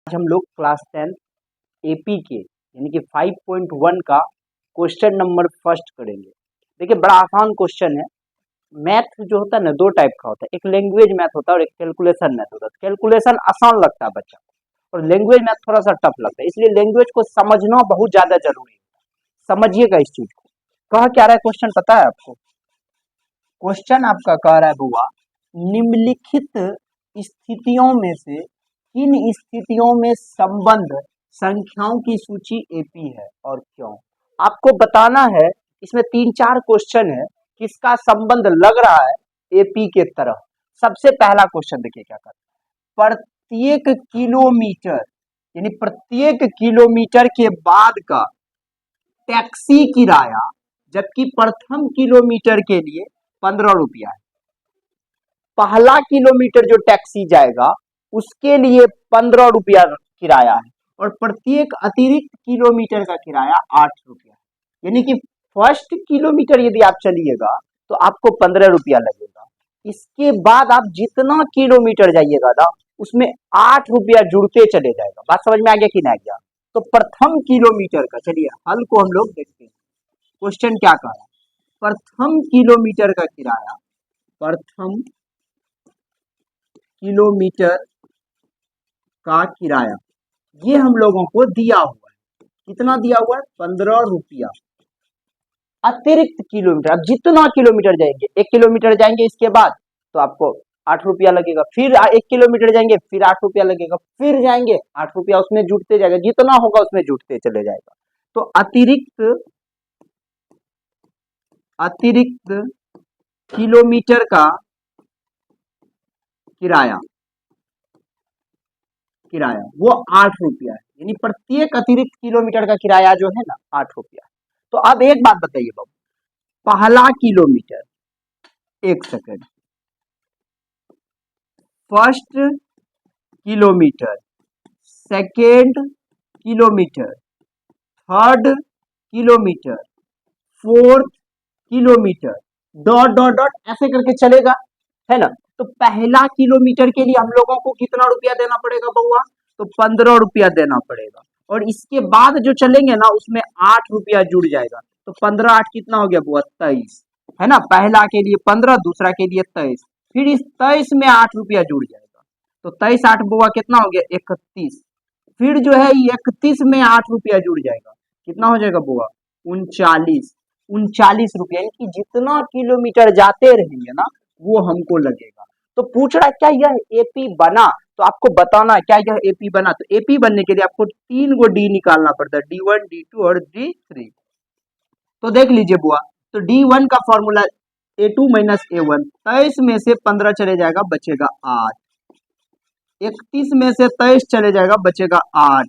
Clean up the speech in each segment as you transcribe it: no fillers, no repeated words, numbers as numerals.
आज हम लोग क्लास 10 एपी के यानी कि 5.1 का क्वेश्चन नंबर फर्स्ट करेंगे। देखिए बड़ा आसान क्वेश्चन है। मैथ जो होता है ना दो टाइप का होता है, एक लैंग्वेज मैथ होता है और एक कैलकुलेशन मैथ होता है। कैलकुलेशन आसान लगता है बच्चा और लैंग्वेज मैथ थोड़ा सा टफ लगता है, इसलिए लैंग्वेज को समझना बहुत ज्यादा जरूरी है। समझिएगा इस चीज को। कह क्या रहा है क्वेश्चन पता है आपको? क्वेश्चन आपका कह रहा है बुआ, निम्नलिखित स्थितियों में से किन स्थितियों में संबंध संख्याओं की सूची एपी है और क्यों? आपको बताना है। इसमें 3-4 क्वेश्चन है, किसका संबंध लग रहा है एपी के तरह। सबसे पहला क्वेश्चन देखिए क्या करता है। प्रत्येक किलोमीटर यानी प्रत्येक किलोमीटर के बाद का टैक्सी किराया, जबकि प्रथम किलोमीटर के लिए 15 रुपया है। पहला किलोमीटर जो टैक्सी जाएगा उसके लिए 15 रुपया किराया है और प्रत्येक अतिरिक्त किलोमीटर का किराया 8 रुपया है। यानी कि फर्स्ट किलोमीटर यदि आप चलिएगा तो आपको 15 रुपया लगेगा। इसके बाद आप जितना किलोमीटर जाइएगा ना उसमें 8 रुपया जुड़ते चले जाएगा। बात समझ में आ गया कि नहीं आ गया? तो प्रथम किलोमीटर का, चलिए हल को हम लोग देखते हैं। क्वेश्चन क्या कह रहा है? प्रथम किलोमीटर का किराया, प्रथम किलोमीटर का किराया ये हम लोगों को दिया हुआ है। कितना दिया हुआ है? 15 रुपया। अतिरिक्त किलोमीटर, अब जितना किलोमीटर जाएंगे, 1 किलोमीटर जाएंगे इसके बाद तो आपको 8 रुपया लगेगा, फिर 1 किलोमीटर जाएंगे फिर 8 रुपया लगेगा, फिर जाएंगे 8 रुपया उसमें जुटते जाएगा, जितना होगा उसमें जुटते चले जाएगा। तो अतिरिक्त किलोमीटर का किराया वो 8 रुपया है। यानी प्रत्येक अतिरिक्त किलोमीटर का किराया जो है ना 8 रुपया। तो अब एक बात बताइए बाबू, पहला किलोमीटर, एक second, first kilometre, second kilometre, third kilometre, fourth kilometre, dot dot dot ऐसे करके चलेगा, है ना? तो पहला किलोमीटर के लिए हम लोगों को कितना रुपया देना पड़ेगा बउआ? तो 15 रुपया देना पड़ेगा और इसके बाद जो चलेंगे ना उसमें 8 रुपया जुड़ जाएगा। तो 15 8 कितना हो गया बुआ? 23, है ना? पहला के लिए 15, दूसरा के लिए 23, फिर इस 23 में 8 रुपया जुड़ जाएगा। तो 23 8 बुआ कितना हो गया? 31। फिर जो है 31 में 8 रुपया जुड़ जाएगा, कितना हो जाएगा बुआ? 39 रुपया। यानी कि जितना किलोमीटर जाते रहेंगे ना वो हमको लगेगा। तो पूछ रहा है क्या यह एपी बना? तो आपको बताना है क्या यह एपी बना। तो एपी बनने के लिए आपको 3 गो डी निकालना पड़ता है, D1 D2 और D3। तो देख लीजिए बुआ, तो D1 का फॉर्मूला A2 माइनस A1, 23 में से 15 चले जाएगा बचेगा 8, 31 में से 23 चले जाएगा बचेगा 8,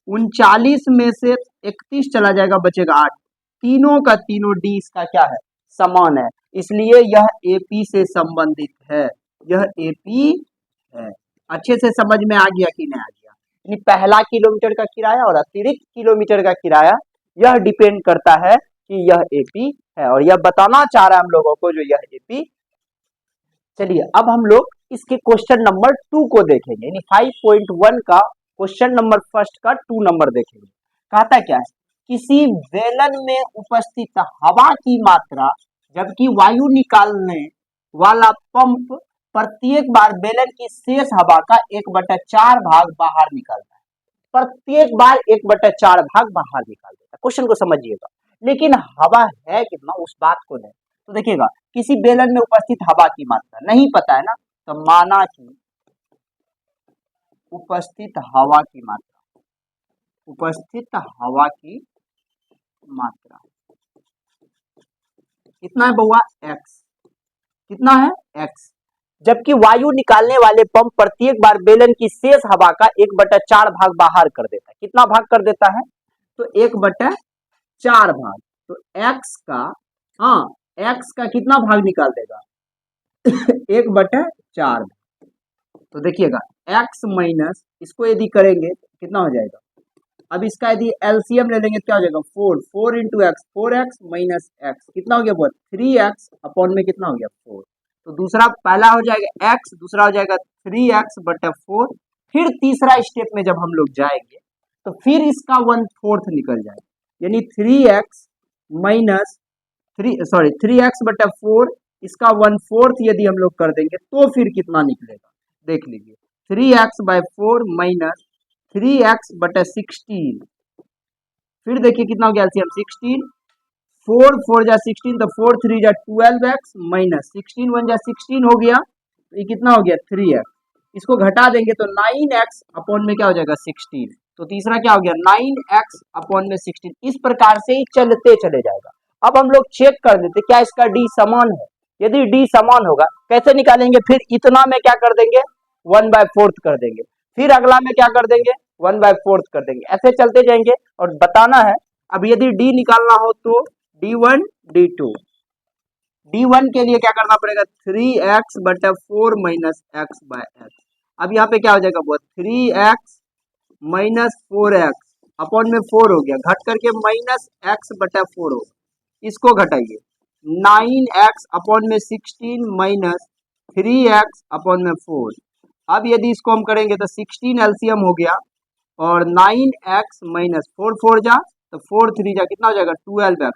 39 में से 31 चला जाएगा बचेगा 8। तीनों का तीनों डी इसका क्या है? समान है, इसलिए यह एपी से संबंधित है। यह एपी है। अच्छे से समझ में आ गया कि नहीं आ गया? यानी पहला किलोमीटर का किराया और अतिरिक्त किलोमीटर का किराया यह डिपेंड करता है कि यह एपी है और यह बताना चाह रहा है हम लोगों को जो यह एपी। चलिए अब हम लोग इसके क्वेश्चन नंबर 2 को देखेंगे, यानी 5.1 का क्वेश्चन नंबर फर्स्ट का 2 नंबर देखेंगे। कहता क्या है? किसी बेलन में उपस्थित हवा की मात्रा, जबकि वायु निकालने वाला पंप प्रत्येक बार बेलन की शेष हवा का 1/4 भाग बाहर निकालता है। प्रत्येक बार 1/4 भाग बाहर निकाल देता है। क्वेश्चन को समझिएगा, लेकिन हवा है कितना उस बात को नहीं। तो देखिएगा, किसी बेलन में उपस्थित हवा की मात्रा नहीं पता है ना, तो माना कि उपस्थित हवा की मात्रा, उपस्थित हवा की मात्रा कितना है बउआ? x। कितना है? x। जबकि वायु निकालने वाले पंप प्रत्येक बार बेलन की शेष हवा का 1/4 भाग बाहर कर देता है। कितना भाग कर देता है? तो 1/4 भाग। तो x का, हाँ x का कितना भाग निकाल देगा? 1/4। तो देखिएगा x माइनस इसको यदि करेंगे कितना हो जाएगा? अब इसका यदि एलसीएम ले लेंगे क्या हो जाएगा? 4 into x, 4x minus x कितना हो गया? बहुत 3x अपॉन में कितना हो गया? 4। तो दूसरा, पहला हो जाएगा x, दूसरा हो जाएगा 3x/4, फिर तीसरा स्टेप में जब हम लोग जाएंगे तो फिर इसका 1/4 निकल जाएगा, यानी 3x माइनस 3x/4 इसका 1/4 यदि हम लोग कर देंगे तो फिर कितना निकलेगा देख लीजिए, 3x/4 माइनस 3x/16, फिर देखिए कितना हो गया एलसीएम 16, 4 4 जा 16 तो 4 3 जा 12x माइनस 16 1 जा 16 हो गया, तो ये कितना हो गया 3x, इसको घटा देंगे तो 9x अपॉन में क्या हो जाएगा 16, तो तीसरा क्या हो गया 9x अपॉन में 16, इस प्रकार से ही चलते चले जाएगा। अब हम लोग चेक कर देते क्या इसका डी समान है, यदि डी समान होगा कैसे निकालेंगे, फिर इतना में क्या कर देंगे 1/4 कर देंगे, फिर अगला में क्या कर देंगे 1/4 कर देंगे, ऐसे चलते जाएंगे और बताना है। अब यदि डी निकालना हो तो d1 d2, d1 के लिए क्या करना पड़ेगा 3x/4 माइनस x/x, अब यहाँ पे क्या हो जाएगा वो 3x माइनस 4x अपॉन में 4 हो गया, घट करके माइनस x/4 हो, इसको घटाइए 9x अपॉन में 16 माइनस 3x अपॉन में 4, अब यदि इसको हम करेंगे तो 16 एलसीएम हो गया और 9x माइनस 4 4 जा तो 4 3 जा कितना हो जाएगा 12x,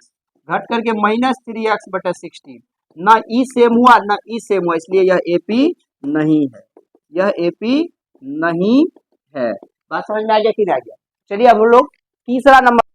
घट करके माइनस 3x/16, ना ई सेम हुआ ना ई सेम हुआ, इसलिए यह एपी नहीं है, यह एपी नहीं है। बात समझ में आ गया कि नहीं आ गया? चलिए अब हम लोग तीसरा नंबर,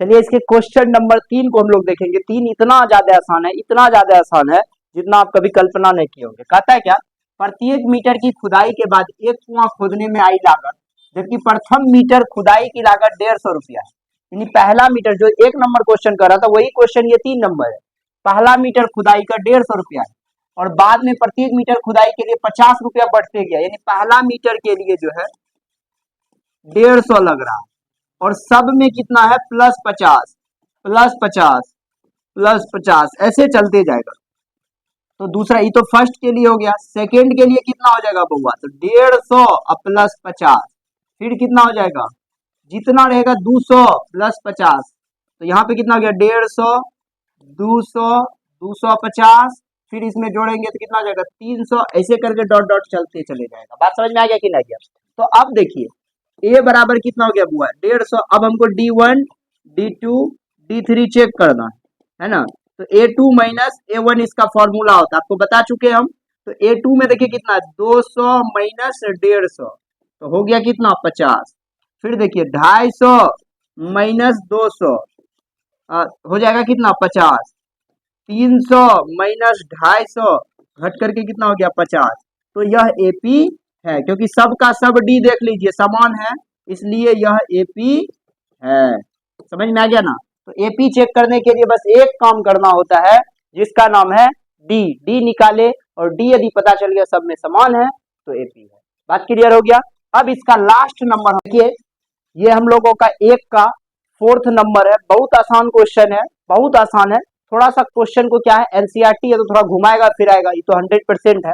चलिए इसके क्वेश्चन नंबर 3 को हम लोग देखेंगे। 3 इतना ज्यादा आसान है, इतना ज्यादा आसान है जितना आप कभी कल्पना नहीं किए होंगे। कहता है क्या, प्रत्येक मीटर की खुदाई के बाद एक कुआं खोदने में आई लागत, जबकि प्रथम मीटर खुदाई की लागत 150 रुपया है। यानी पहला मीटर जो 1 नंबर क्वेश्चन कर रहा था वही क्वेश्चन ये 3 नंबर है। पहला मीटर खुदाई का 150 रुपया है और बाद में प्रत्येक मीटर खुदाई के लिए 50 रुपया बढ़ते गया, यानी पहला मीटर के लिए जो है 150 लग रहा है और सब में कितना है +50 +50 +50, ऐसे चलते जाएगा। तो दूसरा ये तो फर्स्ट के लिए हो गया, सेकंड के लिए कितना हो जाएगा बउआ, तो 150 प्लस 50, फिर कितना हो जाएगा जितना रहेगा 200 प्लस 50, तो यहाँ पे कितना हो गया 150 200 250, फिर इसमें जोड़ेंगे तो कितना हो जाएगा 300, ऐसे करके डॉट डॉट चलते चले जाएगा। बात समझ में आ गया कि नहीं गया? तो अब देखिए a बराबर कितना हो गया बुआ 150, अब हमको d1 d2 d3 चेक करना है ना, तो a2 माइनस a1 इसका फॉर्मूला होता है, आपको बता चुके हम। तो a2 में देखिए कितना 200 माइनस 150 तो हो गया कितना 50, फिर देखिए 250 माइनस 200 हो जाएगा कितना 50, 300 माइनस 250 घट करके कितना हो गया 50, तो यह एपी है, क्योंकि सब का सब डी देख लीजिए समान है, इसलिए यह एपी है। समझ में आ गया ना? तो एपी चेक करने के लिए बस एक काम करना होता है जिसका नाम है डी, डी निकाले और डी यदि पता चल गया सब में समान है तो एपी है। बात क्लियर हो गया? अब इसका लास्ट नंबर देखिए, ये हम लोगों का 1 का 4th नंबर है, बहुत आसान क्वेश्चन है, बहुत आसान है। थोड़ा सा क्वेश्चन को क्या है एनसीईआरटी है तो थोड़ा घुमाएगा फिराएगा, ये तो 100% है।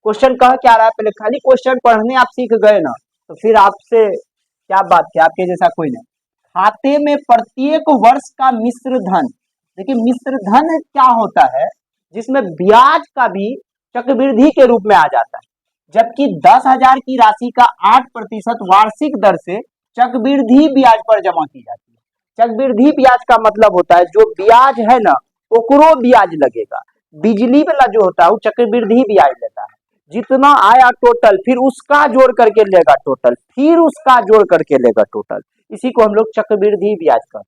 क्वेश्चन कह क्या रहा है, पहले खाली क्वेश्चन पढ़ने आप सीख गए ना तो फिर आपसे क्या बात है, आपके जैसा कोई नहीं। खाते में प्रत्येक वर्ष का मिश्र धन, देखिए मिश्र धन क्या होता है जिसमें ब्याज का भी चक्रवृद्धि के रूप में आ जाता है, जबकि 10,000 की राशि का 8% वार्षिक दर से चक्रवृद्धि ब्याज पर जमा की जाती है। चक्रवृद्धि ब्याज का मतलब होता है जो ब्याज है ना ओकरो ब्याज लगेगा, बिजली वाला जो होता है वो चक्रवृद्धि ब्याज लेता है, जितना आया टोटल फिर उसका जोड़ करके लेगा टोटल, फिर उसका जोड़ करके लेगा टोटल, इसी को हम लोग चक्रवृद्धि ब्याज कहते हैं।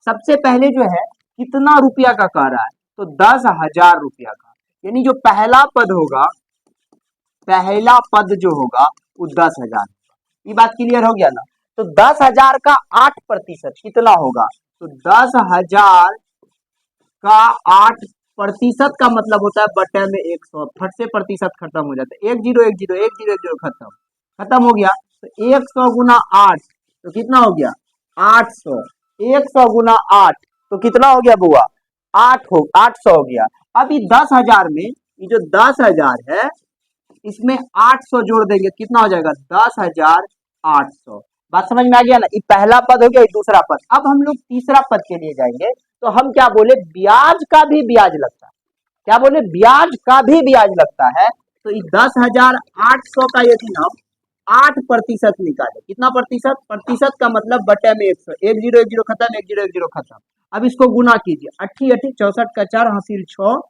सबसे पहले जो है कितना रुपया का कह रहा है, तो 10,000 रुपया का, यानी जो पहला पद होगा, पहला पद जो होगा वो 10,000, ये बात क्लियर हो गया ना। तो 10,000 का 8% कितना होगा, तो 10,000 का 8% का मतलब होता है बटे में 100, फट से प्रतिशत खत्म हो जाता है, 1 0 1 0 1 0 1 0 खत्म हो गया। तो 100 गुना 8 तो कितना हो गया 800, 100 गुना 8 तो कितना हो गया बुआ 800 हो गया। अब ये 10,000 में ये जो 10,000 है इसमें 800 जोड़ देंगे कितना हो जाएगा 10,800। बात समझ में आ गया ना, ये पहला पद हो गया, ये दूसरा पद। अब हम लोग तीसरा पद के लिए जाएंगे, तो हम क्या बोले ब्याज का भी ब्याज लगता है, क्या बोले ब्याज का भी ब्याज लगता है, तो 10,800 का यदि हम 8% निकाले, कितना प्रतिशत? प्रतिशत का मतलब बटे में 100, 1010 खत्म, 1010 खत्म। अब इसको गुना कीजिए, 80 80 64 का 4 हासिल 6,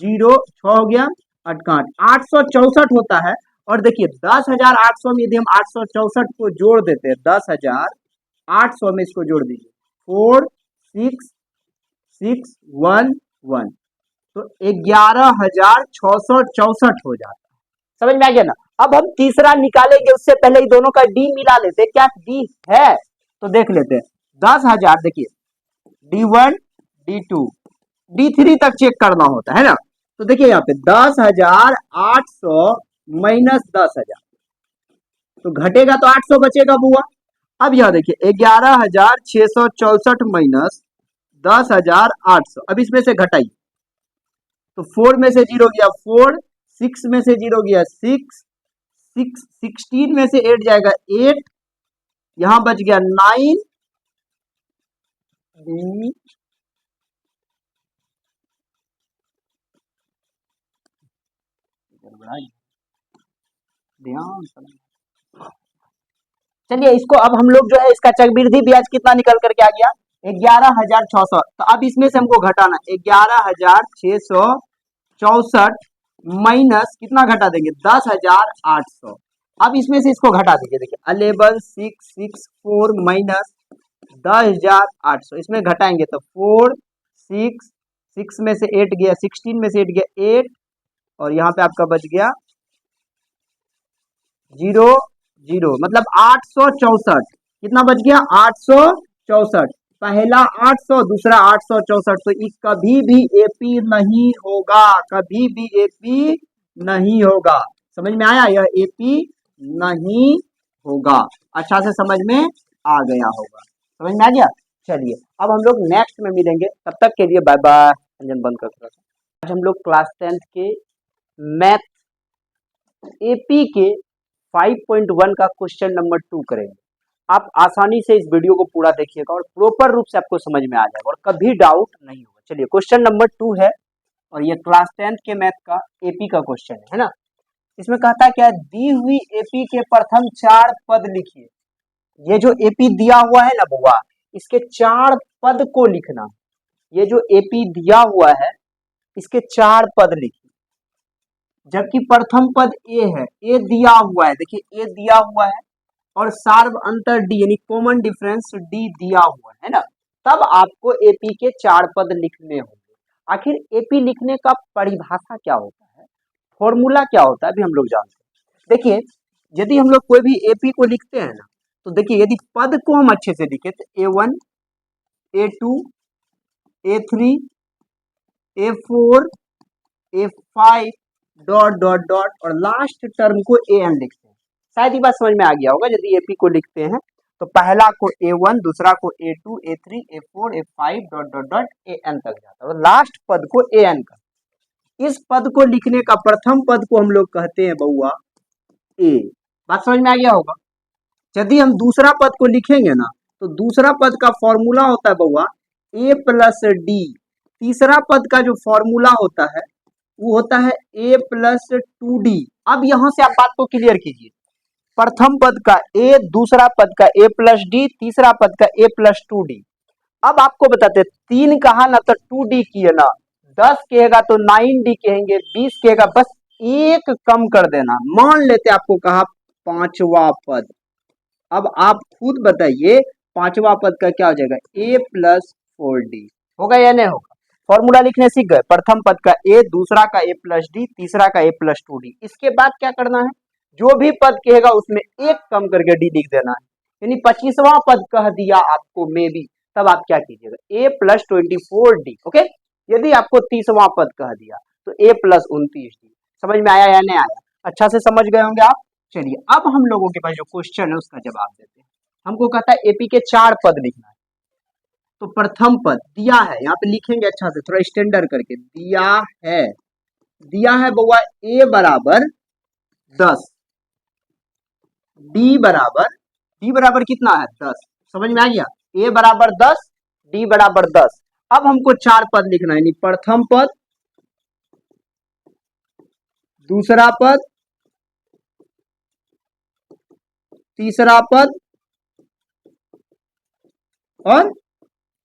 0 6 हो गया, 864 होता है। और देखिए 10,800 में यदि हम 864 को जोड़ देते हैं, 10,800 में इसको जोड़ दीजिए, 4661 तो 11,664 हो जाता है। समझ में आ गया ना? अब हम तीसरा निकालेंगे, उससे पहले ही दोनों का डी मिला लेते हैं। क्या डी है? तो देख लेते हैं। 10,000 देखिए, D1 D2 D3 तक चेक करना होता है ना। तो देखिए यहाँ पे 10,800 माइनस 10,000, तो घटेगा तो 800 बचेगा बुआ। अब यह देखिए 11,664 माइनस 10,800, अब इसमें से घटाइए, तो 4 में से 0 गया 4, 6 में से 0 गया 6, 16 में से 8 जाएगा 8, यहां बच गया 9, ध्यान। चलिए इसको अब हम लोग जो है इसका चक्रवृद्धि ब्याज कितना निकल करके आ गया? 11,600। तो अब इसमें से हमको घटाना 11,664 माइनस कितना घटा देंगे? 10,800। अब इसमें से इसको घटा दीजिए, देखिए 11,664 माइनस 10,800, इसमें घटाएंगे तो 4 6 6 में से 8 गया, 16 में से 8 गया 8, और यहाँ पे आपका बच गया 0 0, मतलब 864। कितना बच गया? 864। पहला 800, दूसरा 864, तो ये कभी भी एपी नहीं होगा, कभी भी एपी नहीं होगा। समझ में आया? यह एपी नहीं होगा। अच्छा से समझ में आ गया होगा, समझ में आ गया। चलिए अब हम लोग नेक्स्ट में मिलेंगे, तब तक के लिए बाय बाय। अंजन बंद कर। आज हम लोग क्लास 10th के मैथ एपी के 5.1 का क्वेश्चन नंबर 2 करेंगे। आप आसानी से इस वीडियो को पूरा देखिएगा और प्रॉपर रूप से आपको समझ में आ जाएगा और कभी डाउट नहीं होगा। चलिए क्वेश्चन नंबर 2 है और ये क्लास 10th के मैथ का एपी का क्वेश्चन है ना। इसमें कहता है क्या? दी हुई एपी के प्रथम 4 पद लिखिए। ये जो एपी दिया हुआ है ना बुआ, इसके 4 पद को लिखना। ये जो एपी दिया हुआ है इसके 4 पद लिखिए। जबकि प्रथम पद ए है, ए दिया हुआ है, देखिए ए दिया हुआ है और सार्व अंतर डी यानी कॉमन डिफरेंस डी दिया हुआ है ना, तब आपको एपी के 4 पद लिखने होंगे। आखिर एपी लिखने का परिभाषा क्या होता है, फॉर्मूला क्या होता है, अभी हम लोग जानते हैं। देखिए यदि हम लोग कोई भी एपी को लिखते हैं ना, तो देखिए यदि पद को हम अच्छे से लिखे तो A1 A2 A3 A4 A5 dot dot dot और लास्ट टर्म को AN लिखते हैं। शायद ये बात समझ में आ गया होगा। यदि एपी को लिखते हैं तो पहला को A1, दूसरा को A2 A3 A4 A5 dot dot dot AN तक जाता है और लास्ट पद को AN का। इस पद को लिखने का प्रथम पद को हम लोग कहते हैं बउआ ए। बात समझ में आ गया होगा। यदि हम दूसरा पद को लिखेंगे ना, तो दूसरा पद का फॉर्मूला होता है बउआ A प्लस डी। तीसरा पद का जो फॉर्मूला होता है वो होता है A प्लस 2D। अब यहां से आप बात को क्लियर कीजिए। प्रथम पद का A, दूसरा पद का A प्लस डी, तीसरा पद का A प्लस 2D। अब आपको बताते 3 कहा ना तो 2D किए ना, 10 कहेगा तो 9D कहेंगे, 20 कहेगा बस एक कम कर देना। मान लेते आपको कहा पांचवा पद। अब आप खुद बताइए पांचवा पद का क्या हो जाएगा? A प्लस 4D होगा या नहीं होगा? फॉर्मूला लिखने सीख गए। प्रथम पद का A, दूसरा का A प्लस डी, तीसरा का A प्लस 2D। इसके बाद क्या करना है? जो भी पद कहेगा उसमें एक कम करके D लिख देना है। यानी 25वां पद कह दिया आपको मे बी, तब आप क्या कीजिएगा? A plus 24D। ओके, यदि आपको 30वां पद कह दिया तो A प्लस 29D। समझ में आया या नहीं आया? अच्छा से समझ गए होंगे आप। चलिए अब हम लोगों के पास जो क्वेश्चन है उसका जवाब देते हैं। हमको कहता है एपी के 4 पद लिखना है। तो प्रथम पद दिया है, यहाँ पे लिखेंगे अच्छा से थोड़ा स्टैंडर्ड करके। दिया है बउआ A बराबर 10, D बराबर कितना है? 10। समझ में आ गया? A बराबर 10, D बराबर 10। अब हमको 4 पद लिखना है, यानी प्रथम पद, दूसरा पद, तीसरा पद और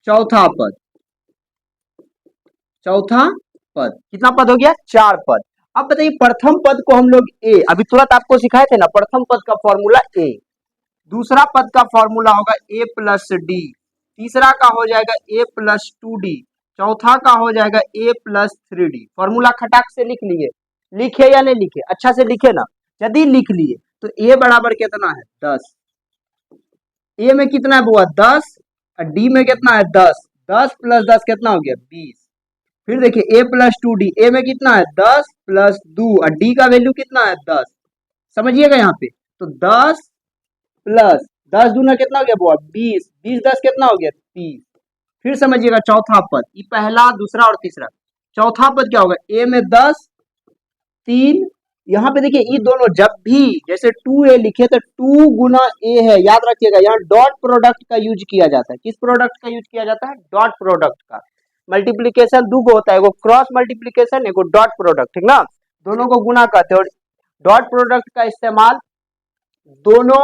चौथा पद। चौथा पद कितना पद हो गया? 4 पद। अब बताइए प्रथम पद को हम लोग ए, अभी तुरंत आपको सिखाए थे ना, प्रथम पद का फॉर्मूला ए, दूसरा पद का फॉर्मूला होगा ए प्लस डी, तीसरा का हो जाएगा ए प्लस 2d, चौथा का हो जाएगा ए प्लस 3d। फॉर्मूला खटाक से लिख लिए, लिखे या नहीं लिखे? अच्छा से लिखे ना। यदि लिख लिए तो ए बराबर कितना है? 10। ए में कितना है बुआ? 10, और डी में कितना है? 10। 10 प्लस 10 कितना हो गया? 20। फिर देखिए ए प्लस 2d, ए में कितना है? 10 प्लस 2, और डी का वैल्यू कितना है? 10। समझिएगा यहाँ पे, तो 10 प्लस 10 दूना कितना हो गया बुआ? 20। 20 10 कितना हो गया? 30। फिर समझिएगा चौथा पद, ये पहला, दूसरा और तीसरा। चौथा पद क्या होगा? ए में 10, 3, यहाँ पे देखिए ये दोनों जब भी जैसे 2a लिखे तो 2 गुना ए है, याद रखिएगा। यहाँ डॉट प्रोडक्ट का यूज किया जाता है। किस प्रोडक्ट का यूज किया जाता है? डॉट प्रोडक्ट का। मल्टीप्लीकेशन दो गो होता है, एगो क्रॉस मल्टीप्लीकेशन, एगो डॉट प्रोडक्ट, ठीक ना? दोनों को गुना करते हैं। और डॉट प्रोडक्ट का इस्तेमाल दोनों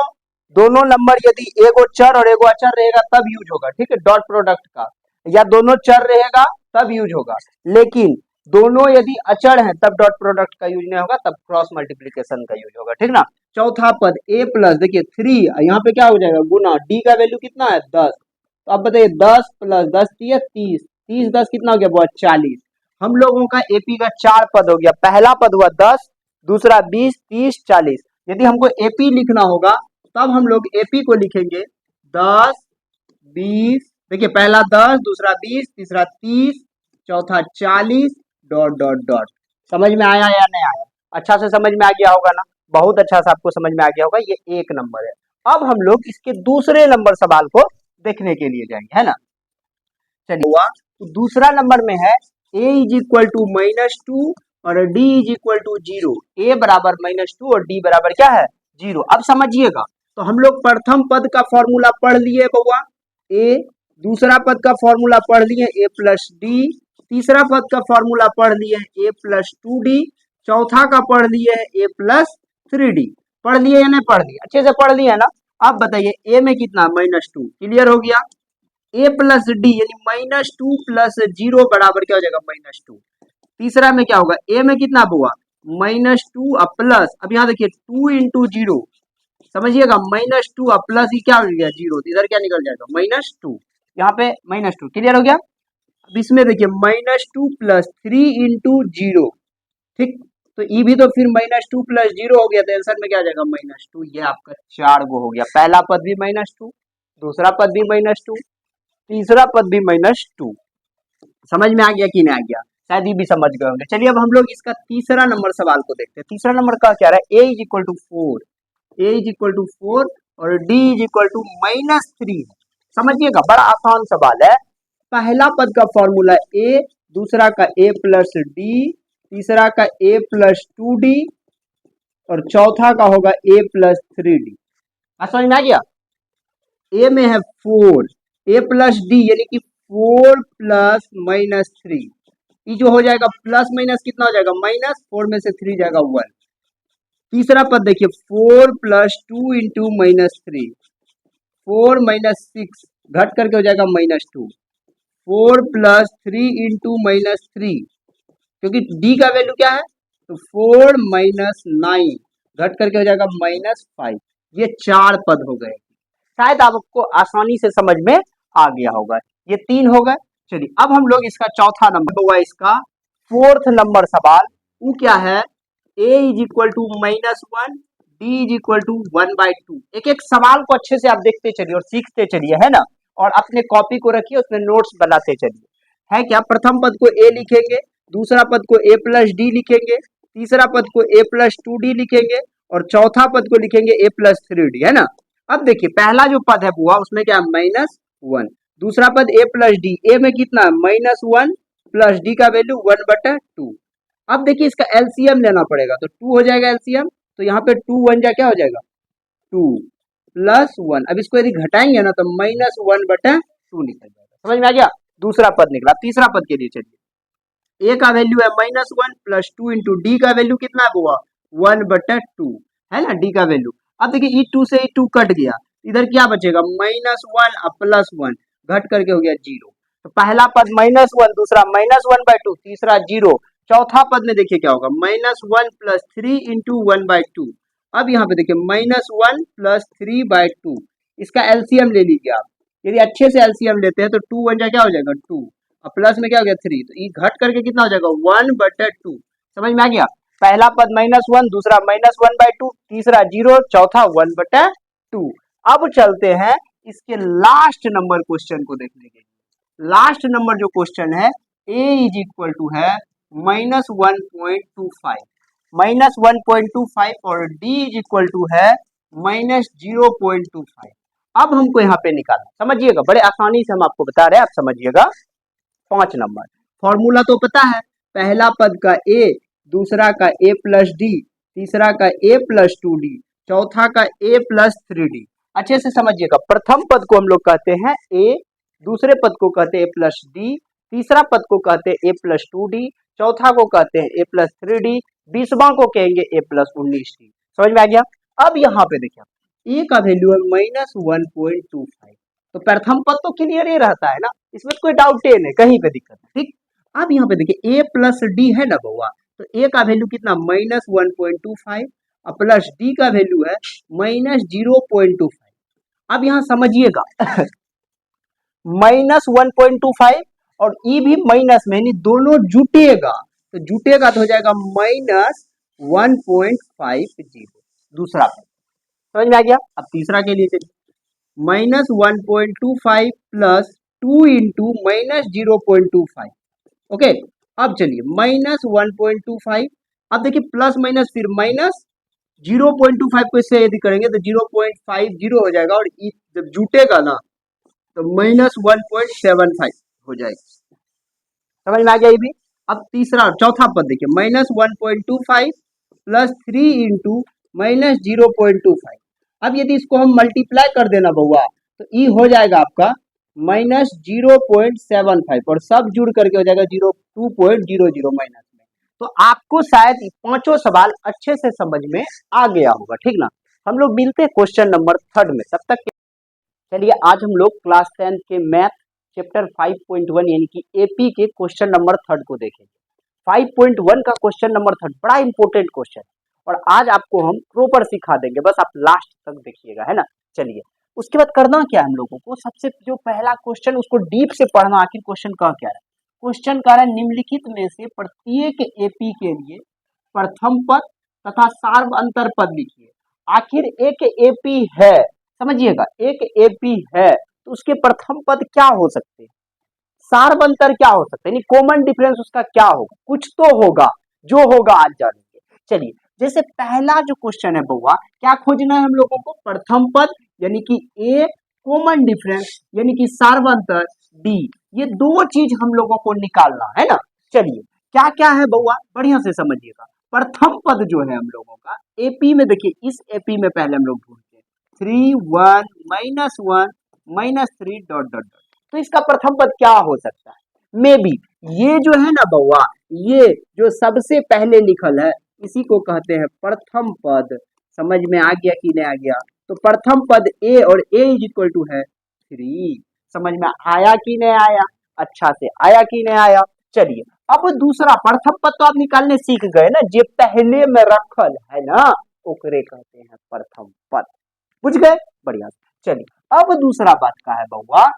दोनों नंबर यदि एगो चर और एगो अचर रहेगा तब यूज होगा, ठीक है, डॉट प्रोडक्ट का। या दोनों चर रहेगा तब यूज होगा, लेकिन दोनों यदि अचर हैं तब डॉट प्रोडक्ट का यूज नहीं होगा, तब क्रॉस मल्टीप्लीकेशन का यूज होगा, ठीक ना? चौथा पद ए प्लस, देखिए 3, यहाँ पे क्या हो जाएगा? गुना, डी का वैल्यू कितना है? 10। तो अब बताइए 10 प्लस 10 30, 30 10 कितना हो गया? बहुत 40। हम लोगों का एपी का 4 पद हो गया। पहला पद हुआ 10, दूसरा 20, 30, 40। यदि हमको एपी लिखना होगा तब हम लोग एपी को लिखेंगे 10, 20, देखिए पहला 10, दूसरा 20, तीसरा 30, चौथा 40, डॉट डॉट डॉट। समझ में आया या नहीं आया? अच्छा से समझ में आ गया होगा ना? बहुत अच्छा से आपको समझ में आ गया होगा। ये एक नंबर है। अब हम लोग इसके दूसरे नंबर सवाल को देखने के लिए जाएंगे, है ना? चलिए हुआ, तो दूसरा नंबर में है a इज इक्वल टू -2 और d is equal to 0। a बराबर -2 और d बराबर क्या है? 0। अब समझिएगा, तो हम लोग प्रथम पद का फॉर्मूला पढ़ लिए बउआ a, दूसरा पद का फॉर्मूला पढ़ लिए a प्लस डी, तीसरा पद का फॉर्मूला पढ़ लिए a प्लस 2d, चौथा का पढ़ लिए a प्लस 3d। पढ़ लिए या नहीं पढ़ लिए? अच्छे से पढ़ लिए है ना? अब बताइए a में कितना? -2। क्लियर हो गया? ए प्लस डी यानी -2 प्लस 0 बराबर क्या हो जाएगा? -2। तीसरा में क्या होगा? ए में कितना हुआ? -2 और प्लस, अब यहाँ देखिए 2 इंटू 0, समझिएगा, -2 और प्लस ही क्या हो गया? 0। इधर क्या निकल जाएगा? -2, यहाँ पे -2। क्लियर हो गया? अब इसमें देखिए -2 प्लस 3 इंटू 0, ठीक, तो ये भी तो फिर -2 प्लस 0 हो गया, तो आंसर में क्या आ जाएगा? -2। ये आपका 4 गो हो गया। पहला पद भी -2, दूसरा पद भी -2, तीसरा पद भी -2। समझ में आ गया कि नहीं आ गया? शायद ये भी समझ गए होंगे। चलिए अब हम लोग इसका तीसरा नंबर सवाल को देखते हैं। तीसरा नंबर का क्या रहा है? a is equal to 4, a is equal to 4 और d इज इक्वल टू -3। समझिएगा, बड़ा आसान सवाल है। पहला पद का फॉर्मूला a, दूसरा का a प्लस डी, तीसरा का a प्लस 2d और चौथा का होगा a प्लस 3d। समझ में आ गया? a में है 4, a प्लस डी यानी कि 4 प्लस -3, ये जो हो जाएगा प्लस माइनस कितना हो जाएगा? -4 में से 3 जाएगा 1। तीसरा पद देखिए 4 प्लस 2 इंटू -3, 4 -6 घट करके हो जाएगा -2, 4 प्लस 3 इंटू -3, क्योंकि d का वैल्यू क्या है? तो 4 -9 घट करके हो जाएगा -5। ये 4 पद हो गए। शायद आपको आसानी से समझ में आ गया होगा। ये 3 हो गए। चलिए अब हम लोग इसका चौथा नंबर हुआ, इसका फोर्थ नंबर सवाल, वो क्या है? a is equal to -1, d is equal to 1/2। एक एक सवाल को अच्छे से आप देखते चलिए और सीखते चलिए, है ना? और अपने कॉपी को रखिए, उसमें नोट्स बनाते चलिए। है क्या? प्रथम पद को a लिखेंगे, दूसरा पद को a प्लस डी लिखेंगे, तीसरा पद को a प्लस 2d लिखेंगे और चौथा पद को लिखेंगे a प्लस 3d, है ना? अब देखिए पहला जो पद है बुआ, उसमें क्या है? -1। दूसरा पद a प्लस डी, a में कितना है? -1 प्लस d का वैल्यू 1/2। अब देखिए इसका एलसीएम लेना पड़ेगा, तो 2 हो जाएगा एलसीएम, तो यहाँ पे 2 1 जा क्या हो जाएगा? 2 प्लस 1। अब इसको यदि घटाएंगे ना तो -1/2 निकल जाएगा। समझ में आ गया? दूसरा पद निकला। तीसरा पद के लिए चलिए, ए का वैल्यू है -1 प्लस 2 इंटू डी का वैल्यू कितना है बुआ 1/2 है ना डी का वैल्यू। अब देखिए E2 से E2 कट गया, इधर क्या बचेगा -1 और +1 घट करके हो गया 0। तो पहला पद -1, दूसरा -1/2, तीसरा 0, चौथा पद में देखिए क्या होगा -1 प्लस 3 इंटू 1/2। अब यहाँ पे देखिए -1 प्लस 3/2, इसका एलसीएम ले लीजिए आप। यदि अच्छे से एलसीएम लेते हैं तो 2 1 जा क्या हो जाएगा 2 और प्लस में क्या हो गया 3, तो ये घट करके कितना हो जाएगा 1/2। समझ में आ गया। पहला पद -1, दूसरा -1/2, तीसरा 0, चौथा 1/2। अब चलते हैं इसके लास्ट नंबर क्वेश्चन को देखने के लिए। लास्ट नंबर जो क्वेश्चन है a इज इक्वल टू है -1.25, -1.25 और d इज इक्वल टू है -0.25। अब हमको यहाँ पे निकालना, समझिएगा बड़े आसानी से हम आपको बता रहे हैं, आप समझिएगा। 5 नंबर फॉर्मूला तो पता है, पहला पद का a, दूसरा का a प्लस डी, तीसरा का a प्लस 2d, चौथा का a प्लस 3d। अच्छे से समझिएगा, प्रथम पद को हम लोग कहते हैं a, दूसरे पद को कहते हैं a प्लस डी, तीसरा पद को कहते हैं a प्लस 2d, चौथा को कहते हैं a प्लस 3d, 20वां को कहेंगे a प्लस 19d। समझ में आ गया। अब यहाँ पे देखिए a का वैल्यू है -1.25, तो प्रथम पद तो क्लियर ही रहता है ना, इसमें कोई डाउट ही नहीं, कहीं पे दिक्कत है। ठीक, अब यहाँ पे देखिए a प्लस डी है ना बउआ, तो a का वैल्यू कितना -1.25 और प्लस डी का वैल्यू है -0.25। अब यहाँ समझिएगा -1.25 और e भी माइनस में, यानी दोनों जुटेगा, तो जुटेगा तो हो जाएगा -1.50। दूसरा पद समझ में आ गया। अब तीसरा के लिए चलिए, -1.25 प्लस 2 इंटू -0.25। ओके, अब चलिए -1.25, अब देखिए प्लस माइनस फिर माइनस 0.25 को इससे यदि करेंगे तो 0.50 हो जाएगा, और जब जुटेगा ना तो -1.75 हो जाएगा। समझ में आ गया ये भी। अब तीसरा चौथा पद देखिए, -1.25 प्लस 3 इंटू -0.25। अब यदि इसको हम मल्टीप्लाई कर देना बउआ तो ई हो जाएगा आपका -0.75 और सब जुड़ करके हो जाएगा 2.00 माइनस में। तो आपको शायद पांचों सवाल अच्छे से समझ में आ गया होगा, ठीक ना। हम लोग मिलते हैं क्वेश्चन नंबर 3 में, तब तक चलिए आज हम लोग क्लास 10 के मैथ चैप्टर 5.1 यानी कि एपी के क्वेश्चन नंबर 3 को देखेंगे। 5.1 का क्वेश्चन नंबर 3 बड़ा इंपॉर्टेंट क्वेश्चन, और आज आपको हम प्रॉपर सिखा देंगे, बस आप लास्ट तक देखिएगा, है ना। चलिए उसके बाद करना क्या है हम लोगों को, सबसे जो पहला क्वेश्चन उसको डीप से पढ़ना, आखिर क्वेश्चन कह क्या है। क्वेश्चन कह रहा है निम्नलिखित में से प्रत्येक एपी के लिए प्रथम पद तथा सार्व अंतर पद लिखिए। आखिर एक एपी है, समझिएगा एक एपी है तो उसके प्रथम पद क्या हो सकते हैं, सार्व अंतर क्या हो सकता है, यानी कॉमन डिफरेंस उसका क्या होगा, कुछ तो होगा, जो होगा आज जानेंगे। चलिए जैसे पहला जो क्वेश्चन है बउआ, क्या खोजना है हम लोगों को, प्रथम पद यानी कि ए, कॉमन डिफरेंस यानी कि सार्व अंतर डी, ये दो चीज हम लोगों को निकालना है ना। चलिए क्या क्या है बउआ, बढ़िया से समझिएगा। प्रथम पद जो है हम लोगों का एपी में, देखिए इस एपी में पहले हम लोग ढूंढते हैं 3 1 -1 -3 डॉट डॉट डॉट, तो इसका प्रथम पद क्या हो सकता है, मे बी ये जो है ना बउआ, ये जो सबसे पहले लिखल है इसी को कहते हैं प्रथम पद। समझ में आ गया कि नहीं आ गया, तो प्रथम पद ए और ए इज इक्वल टू है 3। समझ में आया कि नहीं आया, अच्छा से आया कि नहीं आया। चलिए अब दूसरा प्रथम पद तो आप निकालने सीख गए ना, जो पहले में रखल है ना ओकरे कहते हैं प्रथम पद, बुझ गए, बढ़िया। चलिए अब दूसरा बात का है बउआ,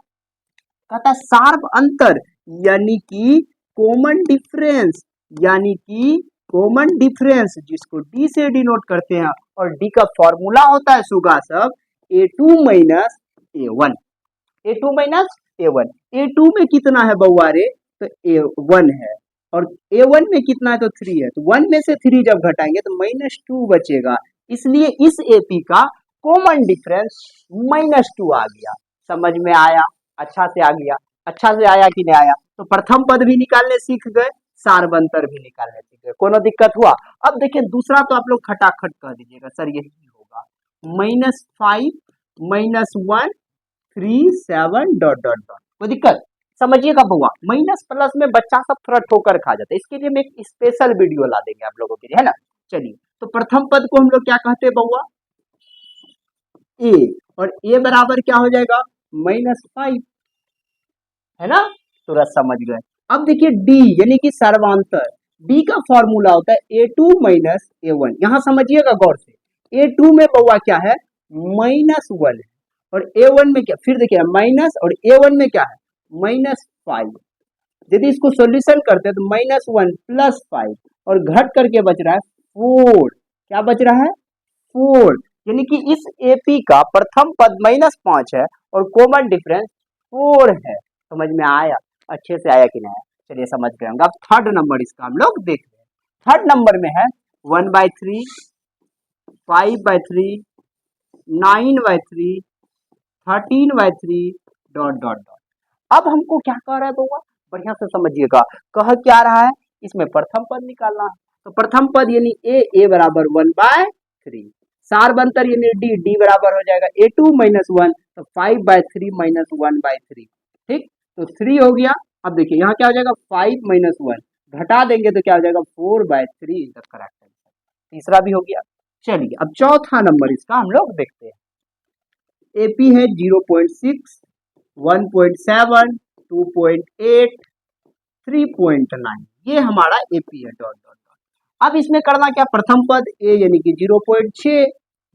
कहता सार्व अंतर यानी कि कॉमन डिफरेंस, यानी कि कॉमन डिफरेंस जिसको डी से डिनोट करते हैं, और डी का फॉर्मूला होता है सुगा सब A2 minus A1, A2 minus A1। A2 में कितना है बउआ रे, तो A1 है, और A1 में कितना है तो 3 है, तो 1 में से 3 जब घटाएंगे तो -2 बचेगा, इसलिए इस एपी का कॉमन डिफरेंस -2 आ गया। समझ में आया, अच्छा से आ गया, अच्छा से आया कि नहीं आया। तो प्रथम पद भी निकालने सीख गए, सार्व अंतर भी निकालने सीख गए, कोनो दिक्कत हुआ। अब देखिए दूसरा तो आप लोग खटाखट कह दीजिएगा सर यही होगा, -5 -1 3 7 डॉट डॉट डॉट, कोई दिक्कत। समझिएगा बउआ, माइनस प्लस में बच्चा सब थोड़ा ठोकर खा जाता है, इसके लिए हम एक स्पेशल वीडियो ला देंगे आप लोगों के लिए, है ना। चलिए, तो प्रथम पद को हम लोग क्या कहते हैं बउआ, ए, और ए बराबर क्या हो जाएगा, -5, है ना, तुरंत समझ गए। अब देखिए डी यानी कि सर्वांतर, डी का फॉर्मूला होता है A2 माइनस A1, यहां समझिएगा गौर से, A2 में बउआ क्या है, -1 है, और A1 में क्या, फिर देखिए माइनस, और A1 में क्या है, -5। यदि इसको सॉल्यूशन करते हैं तो -1 + 5, और घट करके बच रहा है 4, क्या बच रहा है, 4, यानी कि इस AP का प्रथम पद -5 है और कॉमन डिफरेंस 4 है। समझ में आया, अच्छे से आया कि नहीं आया, चलिए समझ गए होंगे। अब थर्ड नंबर इसका हम लोग देख रहे हैं। थर्ड नंबर में है 1/3, 5/3, 9/3, 13/3 ... अब हमको क्या कह रहा है बउआ, बढ़िया से समझिएगा, कह क्या रहा है, इसमें प्रथम पद निकालना है। तो प्रथम पद यानी ए बराबर 1/3, सार बंतर यानी डी बराबर हो जाएगा A2 - 1, तो 5/3 - 1/3, ठीक, तो 3 हो गया। अब देखिए यहाँ क्या हो जाएगा, 5 - 1 घटा देंगे तो क्या हो जाएगा, 4/3 इज द करेक्ट आंसर। तीसरा भी हो गया। चलिए अब चौथा नंबर इसका हम लोग देखते हैं। AP है 0.6, 1.7, 2.8, 3.9, ये हमारा AP है, ... अब इसमें करना क्या, प्रथम पद ए यानी कि 0.6,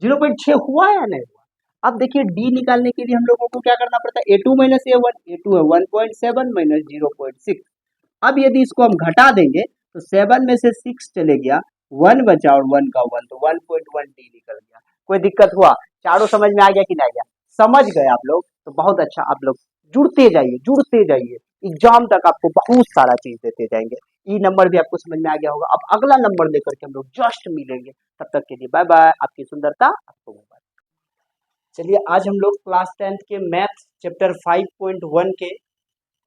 0.6 हुआ है या नहीं हुआ। अब देखिए डी निकालने के लिए हम लोगों को क्या करना पड़ता है, A2 - A1, A2 है 1.7 - 0.6। अब यदि इसको हम घटा देंगे तो 7 में से 6 चले गया, 1 बचा और 1 का 1, तो 1.1 डी निकल गया। कोई दिक्कत हुआ, चारों समझ में आ गया कि नहीं गया, समझ गए आप लोग तो बहुत अच्छा। आप लोग जुड़ते जाइए, एग्जाम तक आपको बहुत सारा चीज देते जाएंगे। ई नंबर भी आपको समझ में आ गया होगा। अब अगला नंबर लेकर के हम लोग जस्ट मिलेंगे, तब तक के लिए बाय बाय, आपकी सुंदरता आपको मोबाइल। चलिए आज हम लोग क्लास 10th के मैथ चैप्टर 5.1 के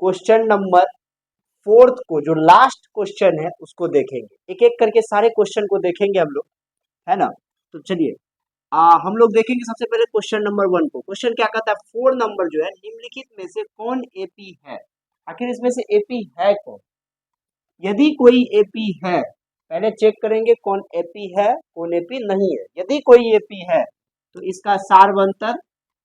क्वेश्चन नंबर 4th को, जो लास्ट क्वेश्चन है उसको देखेंगे, एक एक करके सारे क्वेश्चन को देखेंगे हम लोग, है ना। तो चलिए हम लोग देखेंगे सबसे पहले क्वेश्चन नंबर 1 को। क्वेश्चन क्या कहता है, 4 नंबर जो है, निम्नलिखित में से कौन AP है। आखिर इसमें से AP है कौन। यदि कोई AP है, पहले चेक करेंगे कौन AP है कौन AP नहीं है। यदि कोई AP है तो इसका सारवंतर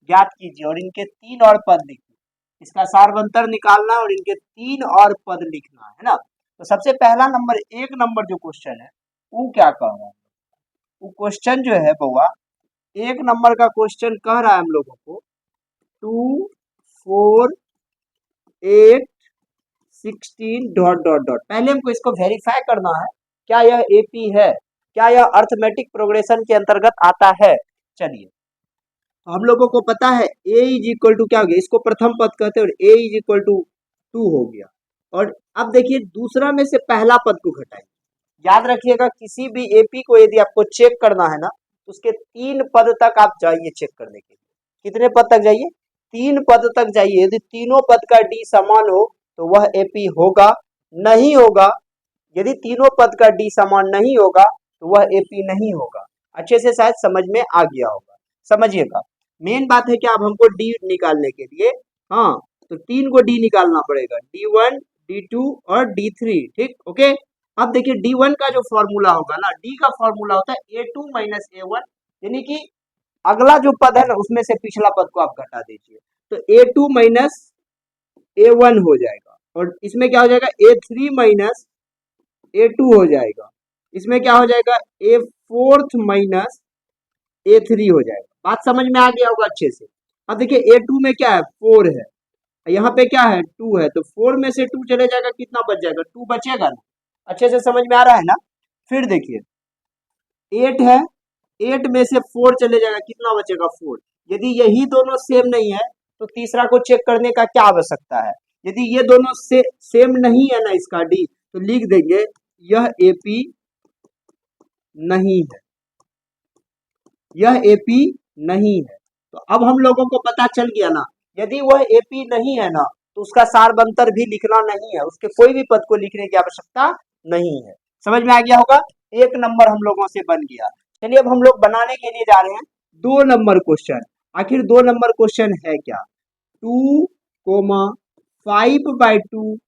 ज्ञात कीजिए और इनके 3 और पद लिखिए। इसका सारवंतर निकालना और इनके 3 और पद लिखना है ना। तो सबसे पहला नंबर, 1 नंबर जो क्वेश्चन है वो क्या कह रहा है, वो क्वेश्चन जो है बउआ, 1 नंबर का क्वेश्चन कह रहा है हम लोगों को 2, 4, 8, 16 ... पहले हमको इसको वेरीफाई करना है, क्या यह AP है, क्या यह अर्थमेटिक प्रोग्रेशन के अंतर्गत आता है। चलिए तो हम लोगों को पता है A = क्या हो गया, इसको प्रथम पद कहते हैं, और A = 2 हो गया। और अब देखिए दूसरा में से पहला पद को घटाइए। याद रखिएगा किसी भी AP को यदि आपको चेक करना है ना, तो उसके 3 पद तक आप जाइए चेक करने के लिए। कितने पद तक जाइए, 3 पद तक जाइए। यदि तीनों पद का D समान हो तो वह AP होगा, नहीं होगा, यदि तीनों पद का D समान नहीं होगा तो वह AP नहीं होगा। अच्छे से शायद समझ में आ गया होगा, समझिएगा। मेन बात है कि अब हमको D निकालने के लिए, हाँ, तो 3 को D निकालना पड़ेगा, D1, D2 और D3, ठीक, ओके। अब देखिए D1 का जो फॉर्मूला होगा ना, D का फॉर्मूला होता है A2 - A1, यानी कि अगला जो पद है ना उसमें से पिछला पद को आप घटा दीजिए, तो A2 - A1 हो जाएगा, और इसमें क्या हो जाएगा, A3 - A2 हो जाएगा। इसमें क्या हो जाएगा, A4 - A3 हो जाएगा। बात समझ में आ गया होगा अच्छे से। अब देखिए A2 में क्या है, 4 है, यहाँ पे क्या है, 2 है, तो 4 में से 2 चले जाएगा, कितना बच जाएगा, 2 बचेगा ना। अच्छे से समझ में आ रहा है ना। फिर देखिए 8 है, 8 में से 4 चले जाएगा, कितना बचेगा, 4। यदि यही दोनों सेम नहीं है तो तीसरा को चेक करने का क्या आवश्यकता है। यदि ये दोनों सेम नहीं है ना इसका D, तो लिख देंगे यह AP नहीं है, यह AP नहीं है। तो अब हम लोगों को पता चल गया ना, यदि वह AP नहीं है ना तो उसका सारबंतर भी लिखना नहीं है, उसके कोई भी पद को लिखने की आवश्यकता नहीं है। समझ में आ गया होगा, 1 नंबर हम लोगों से बन गया। चलिए अब हम लोग बनाने के लिए जा रहे हैं 2 नंबर क्वेश्चन। आखिर 2 नंबर क्वेश्चन है क्या, 2, 5/2,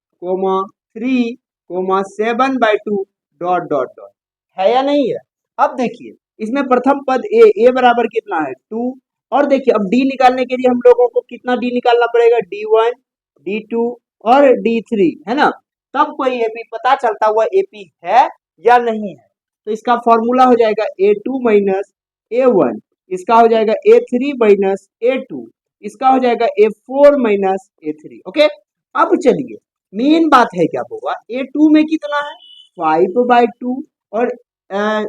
3, 7/2 डॉट डॉट डॉट, है या नहीं है। अब देखिए इसमें प्रथम पद ए बराबर कितना है 2, और देखिए अब डी निकालने के लिए हम लोगों को कितना डी निकालना पड़ेगा, D1, D2 और D3, है ना। तब कोई एपी पता चलता हुआ एपी है या नहीं है। तो इसका फॉर्मूला हो जाएगा A2 माइनस A1, इसका हो जाएगा A3 माइनस A2, इसका हो जाएगा A4 माइनस A3। ओके, अब चलिए मेन बात है क्या होगा, A2 में कितना है 5/2 और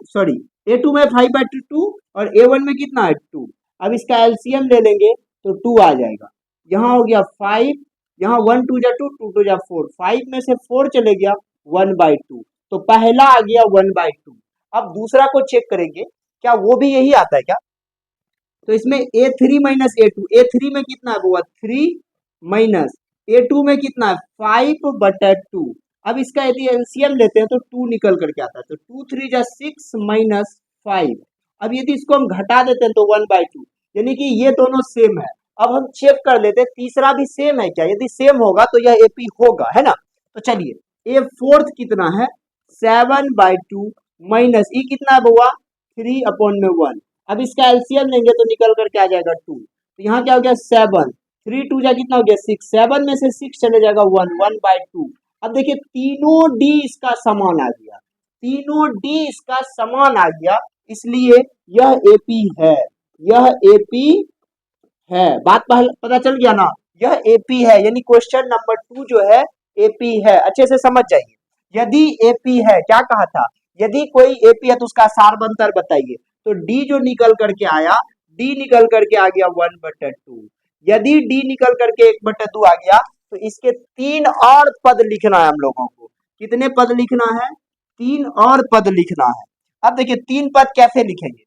सॉरी A2 में 5/2 और A1 में कितना है 2। अब इसका एलसीएम ले लेंगे तो 2 आ जाएगा। यहाँ हो गया 5, यहाँ 1 2 जा 2, 2 2 जा 4, 5 में से 4 चले गया 1/2, तो पहला आ गया 1/2। अब दूसरा को चेक करेंगे क्या वो भी यही आता है क्या। तो इसमें A3 माइनस A2, A3 में कितना है वो 3 माइनस A2 में कितना है 5/2। अब इसका यदि एलसीएम लेते हैं तो 2 निकल करके आता है, तो 2 3 जा 6 माइनस 5। अब यदि इसको हम घटा देते हैं तो 1/2, यानी कि ये दोनों सेम है। अब हम चेक कर लेते हैं तीसरा भी सेम है क्या, यदि सेम होगा तो यह एपी होगा, है ना। तो चलिए ए फोर्थ कितना है 7/2 माइनस ई कितना है बउआ 3/1। अब इसका एलसीएम लेंगे तो निकल करके आ जाएगा 2, तो यहाँ क्या हो गया 7, 3 2 जा कितना हो गया 6, 7 में से 6 चले जाएगा 1/2। अब देखिए तीनों डी इसका समान आ गया, तीनों डी इसका समान आ गया, इसलिए यह एपी है, यह एपी है। बात पता चल गया ना, यह एपी है, यानी क्वेश्चन नंबर 2 जो है एपी है। अच्छे से समझ जाइए, यदि एपी है, क्या कहा था, यदि कोई एपी है तो उसका सारबंतर बताइए। तो डी जो निकल करके आया, डी निकल करके आ गया 1/2। यदि डी निकल करके 1/2 आ गया तो इसके 3 और पद लिखना है हम लोगों को। कितने पद लिखना है, 3 और पद लिखना है। अब देखिए 3 पद कैसे लिखेंगे,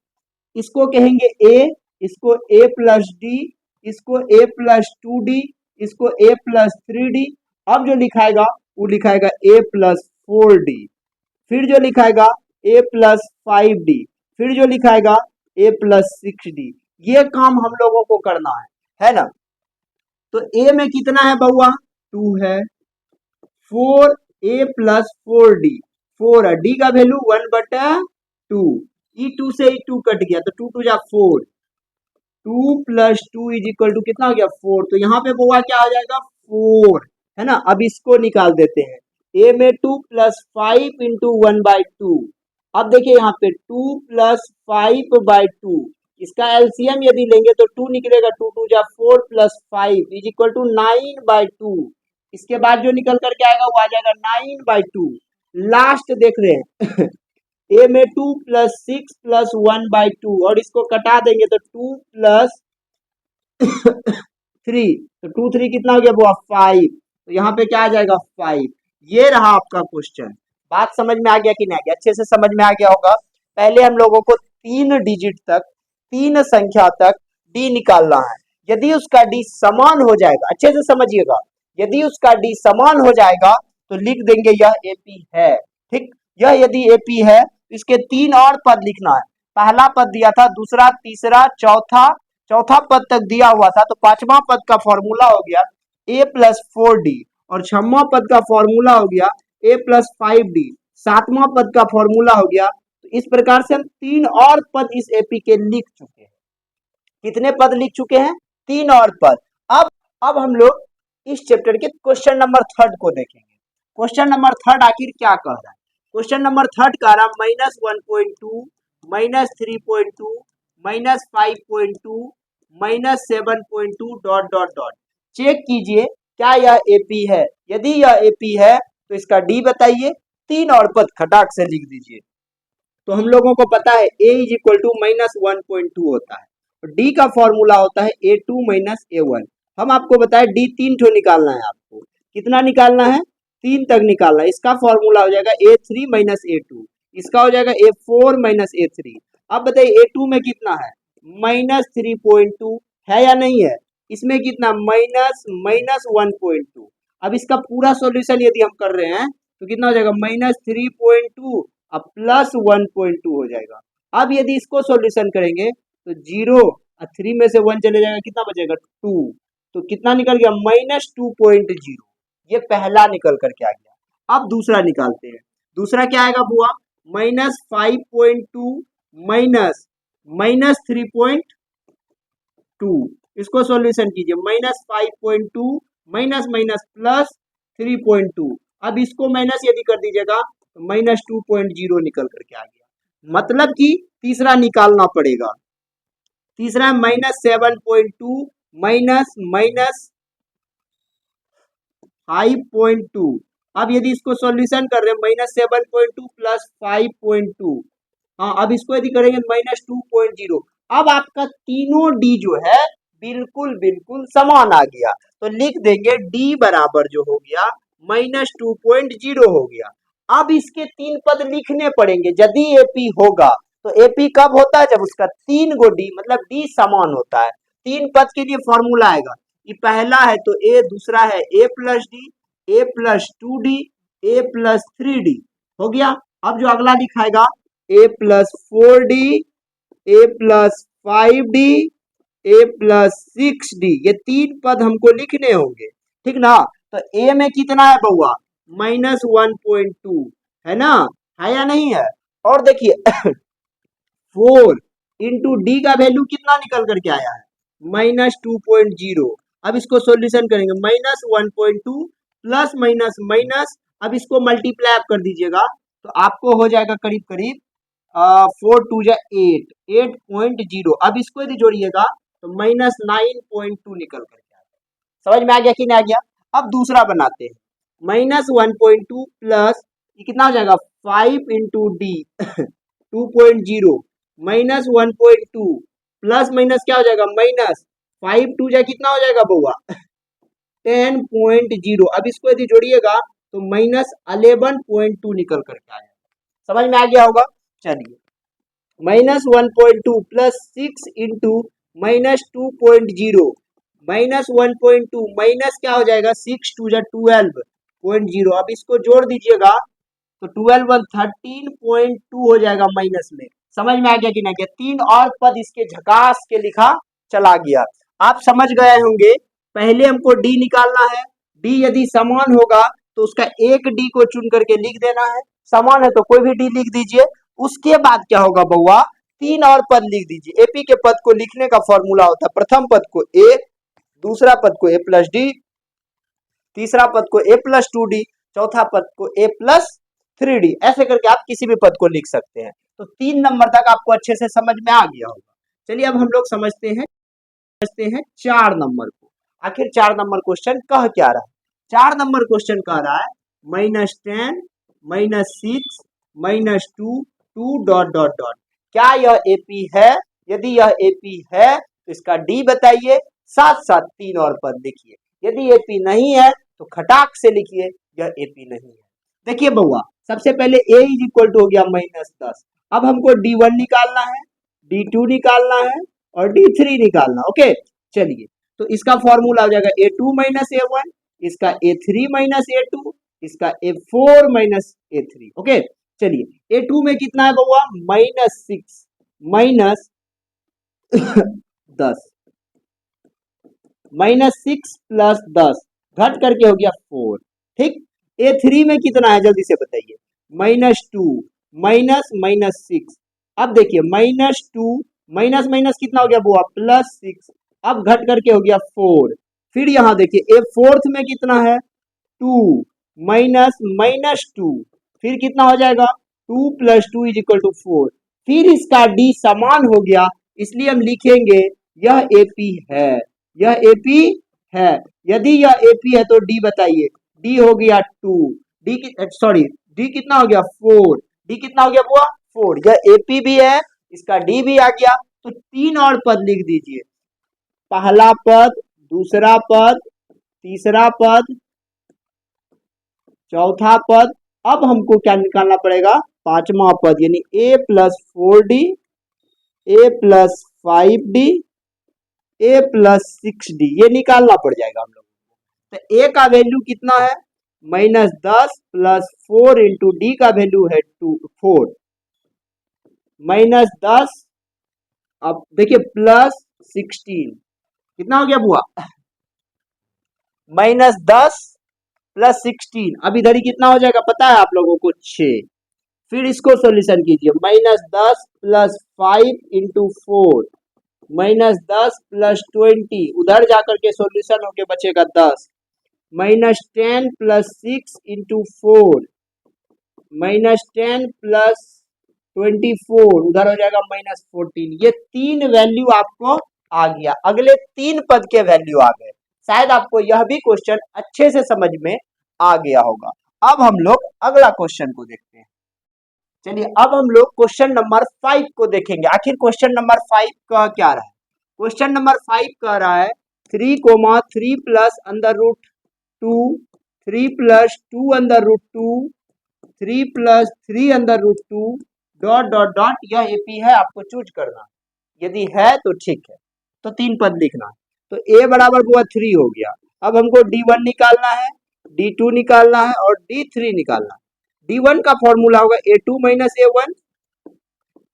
इसको कहेंगे ए, इसको a प्लस डी, इसको a प्लस 2d, इसको a प्लस 3d। अब जो लिखाएगा वो लिखाएगा a प्लस 4d, फिर जो लिखाएगा a प्लस 5d, फिर जो लिखाएगा a प्लस 6d। ये काम हम लोगों को करना है ना। तो a में कितना है बउआ 2 है, 4a प्लस 4d, 4 है, d का वैल्यू 1/2, E2 से E2 कट गया तो 2 2 जा 4, 2 प्लस 2 इज इक्वल टू कितना हो गया 4। तो यहाँ पे बउआ क्या आ जाएगा 4, है ना। अब इसको निकाल देते हैं, a में 2 प्लस 5 इंटू 1/2। अब देखिए यहाँ पे 2 प्लस 5/2, इसका एलसीएम यदि लेंगे तो 2 निकलेगा, 2 2 जा 4 प्लस 5 इज इक्वल टू 9/2। इसके बाद जो निकल करके आएगा वो आ जाएगा 9/2। लास्ट देख रहे हैं ए में 2 प्लस 6 प्लस 1/2, और इसको कटा देंगे तो 2 प्लस 3, तो 2 3 कितना हो गया वो 5, तो यहाँ पे क्या आ जाएगा 5। ये रहा आपका क्वेश्चन। बात समझ में आ गया कि नहीं आ गया, अच्छे से समझ में आ गया होगा। पहले हम लोगों को 3 डिजिट तक, 3 संख्या तक डी निकालना है। यदि उसका डी समान हो जाएगा, अच्छे से समझिएगा, यदि उसका डी समान हो जाएगा तो लिख देंगे यह एपी है। ठीक, यह यदि एपी है इसके 3 और पद लिखना है। पहला पद दिया था, दूसरा, तीसरा, चौथा पद तक दिया हुआ था, तो 5वां पद का फॉर्मूला हो गया a प्लस 4d, और 6वां पद का फॉर्मूला हो गया a प्लस 5d, 7वां पद का फॉर्मूला हो गया। तो इस प्रकार से हम 3 और पद इस एपी के लिख चुके हैं। कितने पद लिख चुके हैं, 3 और पद। अब हम लोग इस चैप्टर के क्वेश्चन नंबर 3 को देखेंगे। क्वेश्चन नंबर 3 आखिर क्या कह रहा है, क्वेश्चन नंबर 3 कह रहा -1.2, -3.2, -5.2, -7.2 डॉट डॉट डॉट। चेक कीजिए क्या यह एपी है। यदि यह एपी है तो इसका डी बताइए, 3 और पद खटाक से लिख दीजिए। तो हम लोगों को पता है a इज इक्वल टू -1.2 होता है, और d का फॉर्मूला होता है a2 माइनस a1। हम आपको बताए d 3 ठो निकालना है, आपको कितना निकालना है 3 तक निकालना है। इसका फॉर्मूला हो जाएगा a3 माइनस a2, इसका हो जाएगा a4 माइनस a3। अब बताइए a2 में कितना है -3.2 है या नहीं है, इसमें कितना -1.2। अब इसका पूरा सॉल्यूशन यदि हम कर रहे हैं तो कितना हो जाएगा -3.2 अब प्लस 1.2 हो जाएगा। अब यदि इसको सॉल्यूशन करेंगे तो 0 और 3 में से 1 चले जाएगा, कितना बचेगा 2, तो कितना निकल गया -2.0। ये पहला निकल करके आ गया। अब दूसरा निकालते हैं। दूसरा क्या आएगा बुआ? -5.2 माइनस -3.2। इसको सॉल्यूशन कीजिए। -5.2 माइनस माइनस प्लस 3.2। अब इसको माइनस यदि कर दीजिएगा तो -2.0 निकल करके आ गया। मतलब कि तीसरा निकालना पड़ेगा। तीसरा है -7.2 माइनस -5.2। अब यदि इसको सॉल्यूशन कर रहे हैं -7.2 प्लस 5.2, हाँ अब इसको यदि करेंगे -2.0। अब आपका तीनों डी जो है बिल्कुल बिल्कुल समान आ गया, तो लिख देंगे डी बराबर जो हो गया -2.0 हो गया। अब इसके तीन पद लिखने पड़ेंगे। यदि एपी होगा तो एपी कब होता है? जब उसका तीन गो डी मतलब डी समान होता है। तीन पद के लिए फॉर्मूला आएगा। ये पहला है तो ए, दूसरा है ए प्लस डी, ए प्लस 2d, ए प्लस 3d हो गया। अब जो अगला दिखाएगा ए प्लस 4d, ए प्लस 5d, ए प्लस 6d, ये तीन पद हमको लिखने होंगे, ठीक ना। तो ए में कितना है बउआ? -1.2 है ना, है या नहीं है? और देखिए 4 इंटू डी का वैल्यू कितना निकल करके आया है? -2.0। अब इसको सॉल्यूशन करेंगे -1.2 प्लस माइनस माइनस, अब इसको मल्टीप्लाई आप कर दीजिएगा तो आपको हो जाएगा करीब करीब 4 2 जा 8, 8.0। अब इसको यदि जोड़िएगा तो -9.2 निकल करके आ गया। समझ में आ गया कि नहीं आ गया? अब दूसरा बनाते हैं। -1.2 प्लस ये कितना हो जाएगा? 5 into D 2.0 minus 1.2 plus minus क्या हो जाएगा? माइनस 5 2 जा कितना हो जाएगा बउआ? 10.0। अब इसको यदि जोड़िएगा तो -11.2 निकल करके आ जाएगा। समझ में आ गया होगा? चलिए -1.2 प्लस 6 इंटू -2.0 -1.2 माइनस क्या हो जाएगा? 6 2 जा 12.0। अब इसको जोड़ दीजिएगा तो 12 1 13.2 हो जाएगा माइनस में। समझ में आ गया कि नहीं गया? तीन और पद इसके झकास के लिखा चला गया। आप समझ गए होंगे। पहले हमको डी निकालना है। डी यदि समान होगा तो उसका एक डी को चुन करके लिख देना है। समान है तो कोई भी डी लिख दीजिए। उसके बाद क्या होगा बउआ? तीन और पद लिख दीजिए। एपी के पद को लिखने का फॉर्मूला होता है, प्रथम पद को ए, दूसरा पद को ए प्लस डी, तीसरा पद को ए प्लस 2d, चौथा पद को ए प्लस 3d। ऐसे करके आप किसी भी पद को लिख सकते हैं। तो 3 नंबर तक आपको अच्छे से समझ में आ गया होगा। चलिए अब हम लोग समझते हैं 4 नंबर को। आखिर 4 नंबर क्वेश्चन कह क्या रहा है? 4 नंबर क्वेश्चन कह रहा है -10 -6 -2 2 डॉट डॉट डॉट। क्या यह एपी है? यदि यह एपी है तो इसका डी बताइए, साथ साथ तीन और पद लिखिए। यदि एपी नहीं है तो खटाक से लिखिए यह एपी नहीं है। देखिए बउआ, सबसे पहले a इज इक्वल टू हो गया -10। अब हमको D1 निकालना है, D2 निकालना है और D3 निकालना। ओके चलिए, तो इसका फॉर्मूला हो जाएगा A2 माइनस A1, इसका A3 माइनस A2, इसका A4 माइनस A3। ओके चलिए, A2 में कितना है बउआ? -6 माइनस 10, -6 प्लस 10 घट करके हो गया 4। ठीक, A3 में कितना है जल्दी से बताइए? -2 माइनस -6। अब देखिए -2 माइनस माइनस कितना हो गया बुआ? +6। अब घट करके हो गया 4। फिर यहाँ देखिए A4 में कितना है? 2 माइनस -2। फिर कितना हो जाएगा? 2 + 2 इज इक्वल टू 4। फिर इसका डी समान हो गया, इसलिए हम लिखेंगे यह एपी है। यह एपी है। यदि यह एपी है तो डी बताइए। डी हो गया 2, डी सॉरी डी कितना हो गया? 4। डी कितना हो गया बुआ? 4। यह एपी भी है, इसका डी भी आ गया। तो तीन और पद लिख दीजिए। पहला पद, दूसरा पद, तीसरा पद, चौथा पद। अब हमको क्या निकालना पड़ेगा? पांचवा पद, यानी a + 4d, a + 5d, a + 6d, ये निकालना पड़ जाएगा हम लोग को। तो a का वैल्यू कितना है? -10 + 4 इंटू डी का वैल्यू है 4 -10। अब देखिए +16 कितना हो गया बुआ? -10 प्लस 16, अब इधर ही कितना हो जाएगा पता है आप लोगों को 6। फिर इसको सॉल्यूशन कीजिए, -10 प्लस 5 इंटू 4, -10 प्लस 20, उधर जाकर के सॉल्यूशन होके बचेगा 10, -10 प्लस 6 इंटू 4, -10 प्लस 24, उधर हो जाएगा -14। ये 3 वैल्यू आपको आ गया, अगले 3 पद के वैल्यू आ गए। शायद आपको यह भी क्वेश्चन अच्छे से समझ में आ गया होगा। अब हम लोग अगला क्वेश्चन को देखते हैं। चलिए अब हम लोग क्वेश्चन नंबर 5 को देखेंगे। आखिर क्वेश्चन नंबर 5 का क्या रहा है। क्वेश्चन नंबर 5 कह रहा है 3, 3 plus under root 2, 3 plus 2 under root 2, 3 plus 3 under root 2 dot dot dot, यह एपी है, आपको चूज करना। यदि है तो ठीक है, तो 3 पद लिखना। तो ए बराबर हुआ 3 हो गया। अब हमको D1 निकालना है, D2 निकालना है और D3 निकालना है। D1 का फॉर्मूला होगा A2 minus A1,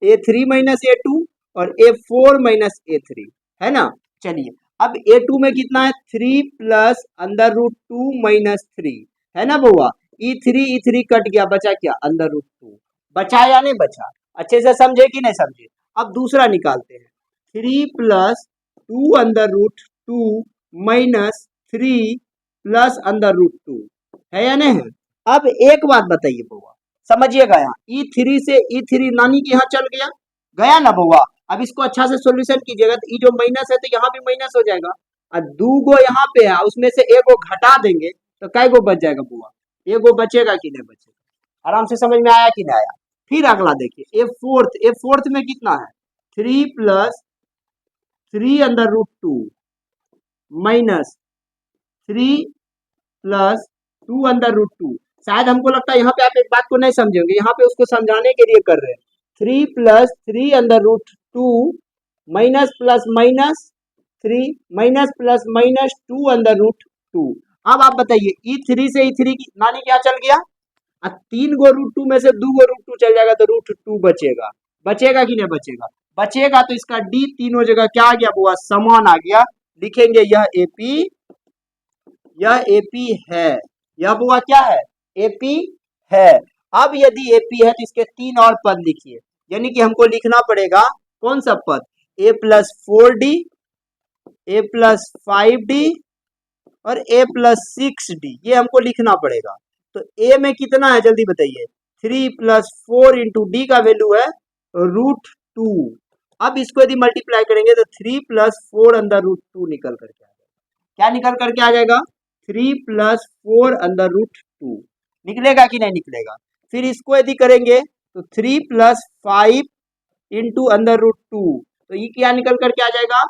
A3 minus A2 और A4 माइनस A3, है ना। चलिए अब A2 में कितना है 3 प्लस अंडर रूट 2 माइनस 3, है ना बउआ। E3 कट गया, बचा क्या अंडर रूट 2, बचा या नहीं बचा, अच्छे से समझे कि नहीं समझे। अब दूसरा निकालते हैं 3 plus 2 under root 2 minus 3 plus under root 2, है या नहीं है। अब एक बात बताइए बउआ, समझिएगा, यहाँ E3 से E3 नानी के यहाँ चल गया, गया ना बउआ। अब इसको अच्छा से सॉल्यूशन कीजिएगा, तो ये जो माइनस है तो यहाँ भी माइनस हो जाएगा, और 2 गो यहाँ पे है, उसमें से 1 गो घटा देंगे तो कै गो बच जाएगा बुआ, 1 गो बचेगा कि नहीं बचेगा। आराम से समझ में आया कि नहीं आया। फिर अगला देखिए ए फोर्थ में कितना है 3 plus 3 under root 2 minus 3 plus 2 under root 2। शायद हमको लगता है यहाँ पे आप एक बात को नहीं समझेंगे, यहाँ पे उसको समझाने के लिए कर रहे हैं। 3 plus 3 under root 2 minus plus minus 3 minus plus minus 2 under root 2। अब आप बताइए E3 से E3 की नानी क्या चल गया, अब 3 गो रूट 2 में से 2 गो रूट 2 चल जाएगा तो रूट 2 बचेगा, बचेगा कि नहीं बचेगा, बचेगा। तो इसका D तीनों जगह क्या आ गया बुआ, समान आ गया। लिखेंगे यह एपी है, यह बुआ क्या है एपी है। अब यदि एपी है तो इसके 3 और पद लिखिए, यानी कि हमको लिखना पड़ेगा कौन सा पद, a plus 4d, a plus 5d और a प्लस 6d, ये हमको लिखना पड़ेगा। तो a में कितना है जल्दी बताइए, 3 प्लस 4 इंटू डी का वैल्यू है रूट 2। अब इसको यदि मल्टीप्लाई करेंगे तो 3 प्लस 4 अंदर रूट 2 निकल करके आ जाएगा। क्या निकल करके आ जाएगा 3 प्लस 4 अंडर रूट 2, निकलेगा कि नहीं निकलेगा। फिर इसको यदि करेंगे तो 3 प्लस 5 इंटू अंडर रूट 2, तो ये क्या निकल करके आ जाएगा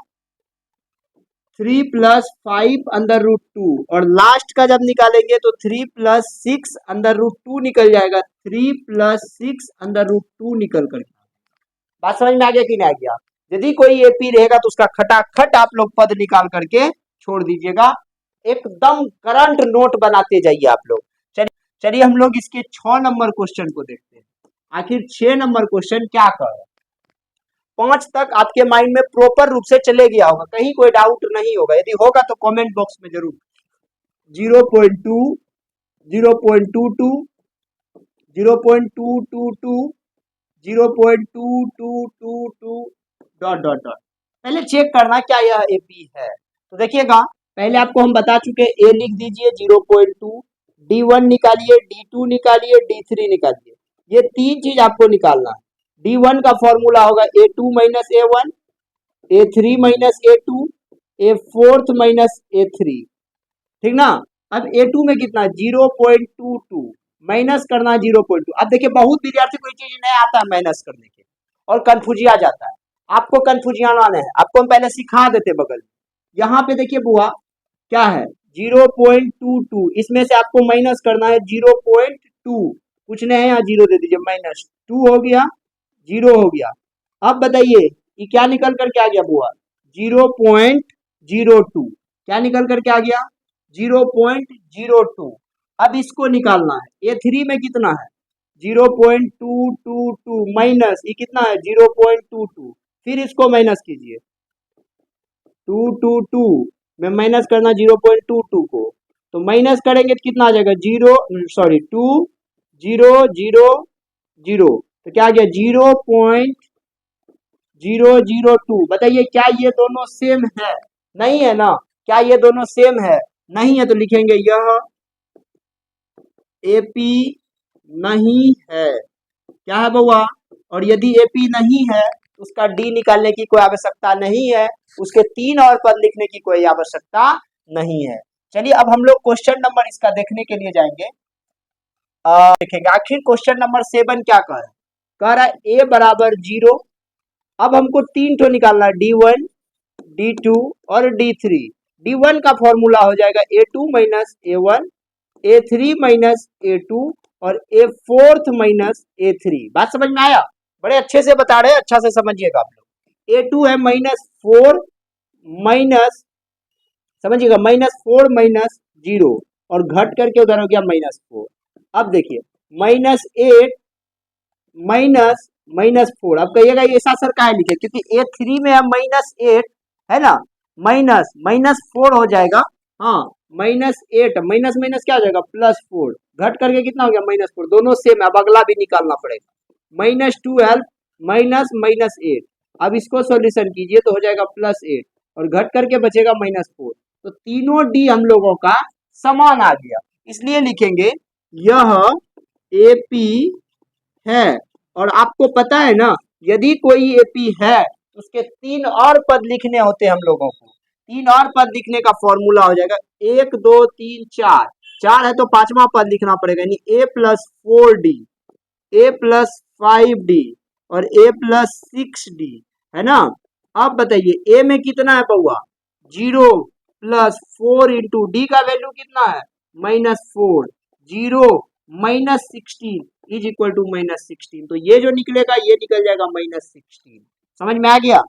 3 प्लस 5 अंडर रूट 2, और लास्ट का जब निकालेंगे तो 3 प्लस 6 अंडर रूट 2 निकल जाएगा, 3 प्लस 6 अंडर रूट 2 निकल करके। बात समझ में आ गया कि नहीं आ गया। यदि कोई एपी रहेगा तो उसका खटाखट आप लोग पद निकाल करके छोड़ दीजिएगा, एकदम करंट नोट बनाते जाइए आप लोग। चलिए हम लोग इसके 6 नंबर क्वेश्चन को देखते हैं। आखिर 6 नंबर क्वेश्चन क्या कर रहा है। 5 तक आपके माइंड में प्रॉपर रूप से चले गया होगा, कहीं कोई डाउट नहीं होगा, यदि होगा तो कमेंट बॉक्स में जरूर 0.2 0.22 0.222 0.2222 डॉट डॉट डॉट। पहले चेक करना क्या यह एपी है। तो देखिएगा पहले आपको हम बता चुके, ए लिख दीजिए 0.2, D1 निकालिए, D2 निकालिए, D3 निकालिए, ये 3 चीज आपको निकालना है। D1 का फॉर्मूला होगा A2 minus A1, A3 minus A2, A4 minus A3, ठीक ना। अब A2 में कितना 0.22 माइनस करना 0.2। अब देखिए बहुत विद्यार्थी को चीज नहीं आता है माइनस करने के और कंफ्यूजिया जाता है, आपको कंफ्यूजियाना नहीं है, आपको हम पहले सिखा देते बगल में। यहाँ पे देखिए बुआ क्या है 0.22, इसमें से आपको माइनस करना है 0.2, कुछ नहीं है यहाँ 0 दे दीजिए, -2 हो गया, 0 हो गया। अब बताइए ये क्या निकल करके आ गया बुआ 0.02, क्या निकल करके आ गया 0.02। अब इसको निकालना है A3 में कितना है 0.222 माइनस ये कितना है 0.22, फिर इसको माइनस कीजिए 222 में माइनस करना 0.22 को, तो माइनस करेंगे तो कितना आ जाएगा 2 0 0 0, तो क्या आ गया 0.002। बताइए क्या ये दोनों सेम है? नहीं है ना। क्या ये दोनों सेम है? नहीं है, तो लिखेंगे यह एपी नहीं है। क्या है बउआ? और यदि एपी नहीं है तो उसका डी निकालने की कोई आवश्यकता नहीं है, उसके 3 और पद लिखने की कोई आवश्यकता नहीं है। चलिए अब हम लोग क्वेश्चन नंबर इसका देखने के लिए जाएंगे। देखेंगे आखिर क्वेश्चन नंबर 7 क्या कह रहा है ए बराबर 0। अब हमको 3 ठो निकालना है, D1 D2 और D3। D1 का फॉर्मूला हो जाएगा A2 minus A1, A3 minus A2 और A4 माइनस A3। बात समझ में आया? बड़े अच्छे से बता रहे हैं, अच्छा से समझिएगा आप लोग। A2 है -4 माइनस, समझिएगा -4 माइनस 0 और घट करके उधर हो गया -4। अब देखिए -8 माइनस -4। अब कहिएगा ये ऐसा सर काहे लिखे? क्योंकि A3 में है -8 है ना, माइनस -4 हो जाएगा। हाँ -8 माइनस माइनस क्या हो जाएगा +4, घट करके कितना हो गया -4। दोनों सेम है, अब अगला भी निकालना पड़ेगा। -12 माइनस -8। अब इसको सॉल्यूशन कीजिए तो हो जाएगा +8 और घट करके बचेगा -4। तो तीनों डी हम लोगों का समान आ गया, इसलिए लिखेंगे यह एपी है। और आपको पता है ना, यदि कोई एपी है तो उसके 3 और पद लिखने होते हैं हम लोगों को। 3 और पद लिखने का फॉर्मूला हो जाएगा 1 2 3 4। 4 है तो 5वां पद लिखना पड़ेगा, यानी A+4D, A+5D और A+6D, है ना। अब बताइए ए में कितना है बउआ? 0 +4 इंटू डी का वैल्यू कितना है -4, 0 -16 इज इक्वल टू -16। तो ये जो निकलेगा ये निकल जाएगा -16। समझ में आ गया?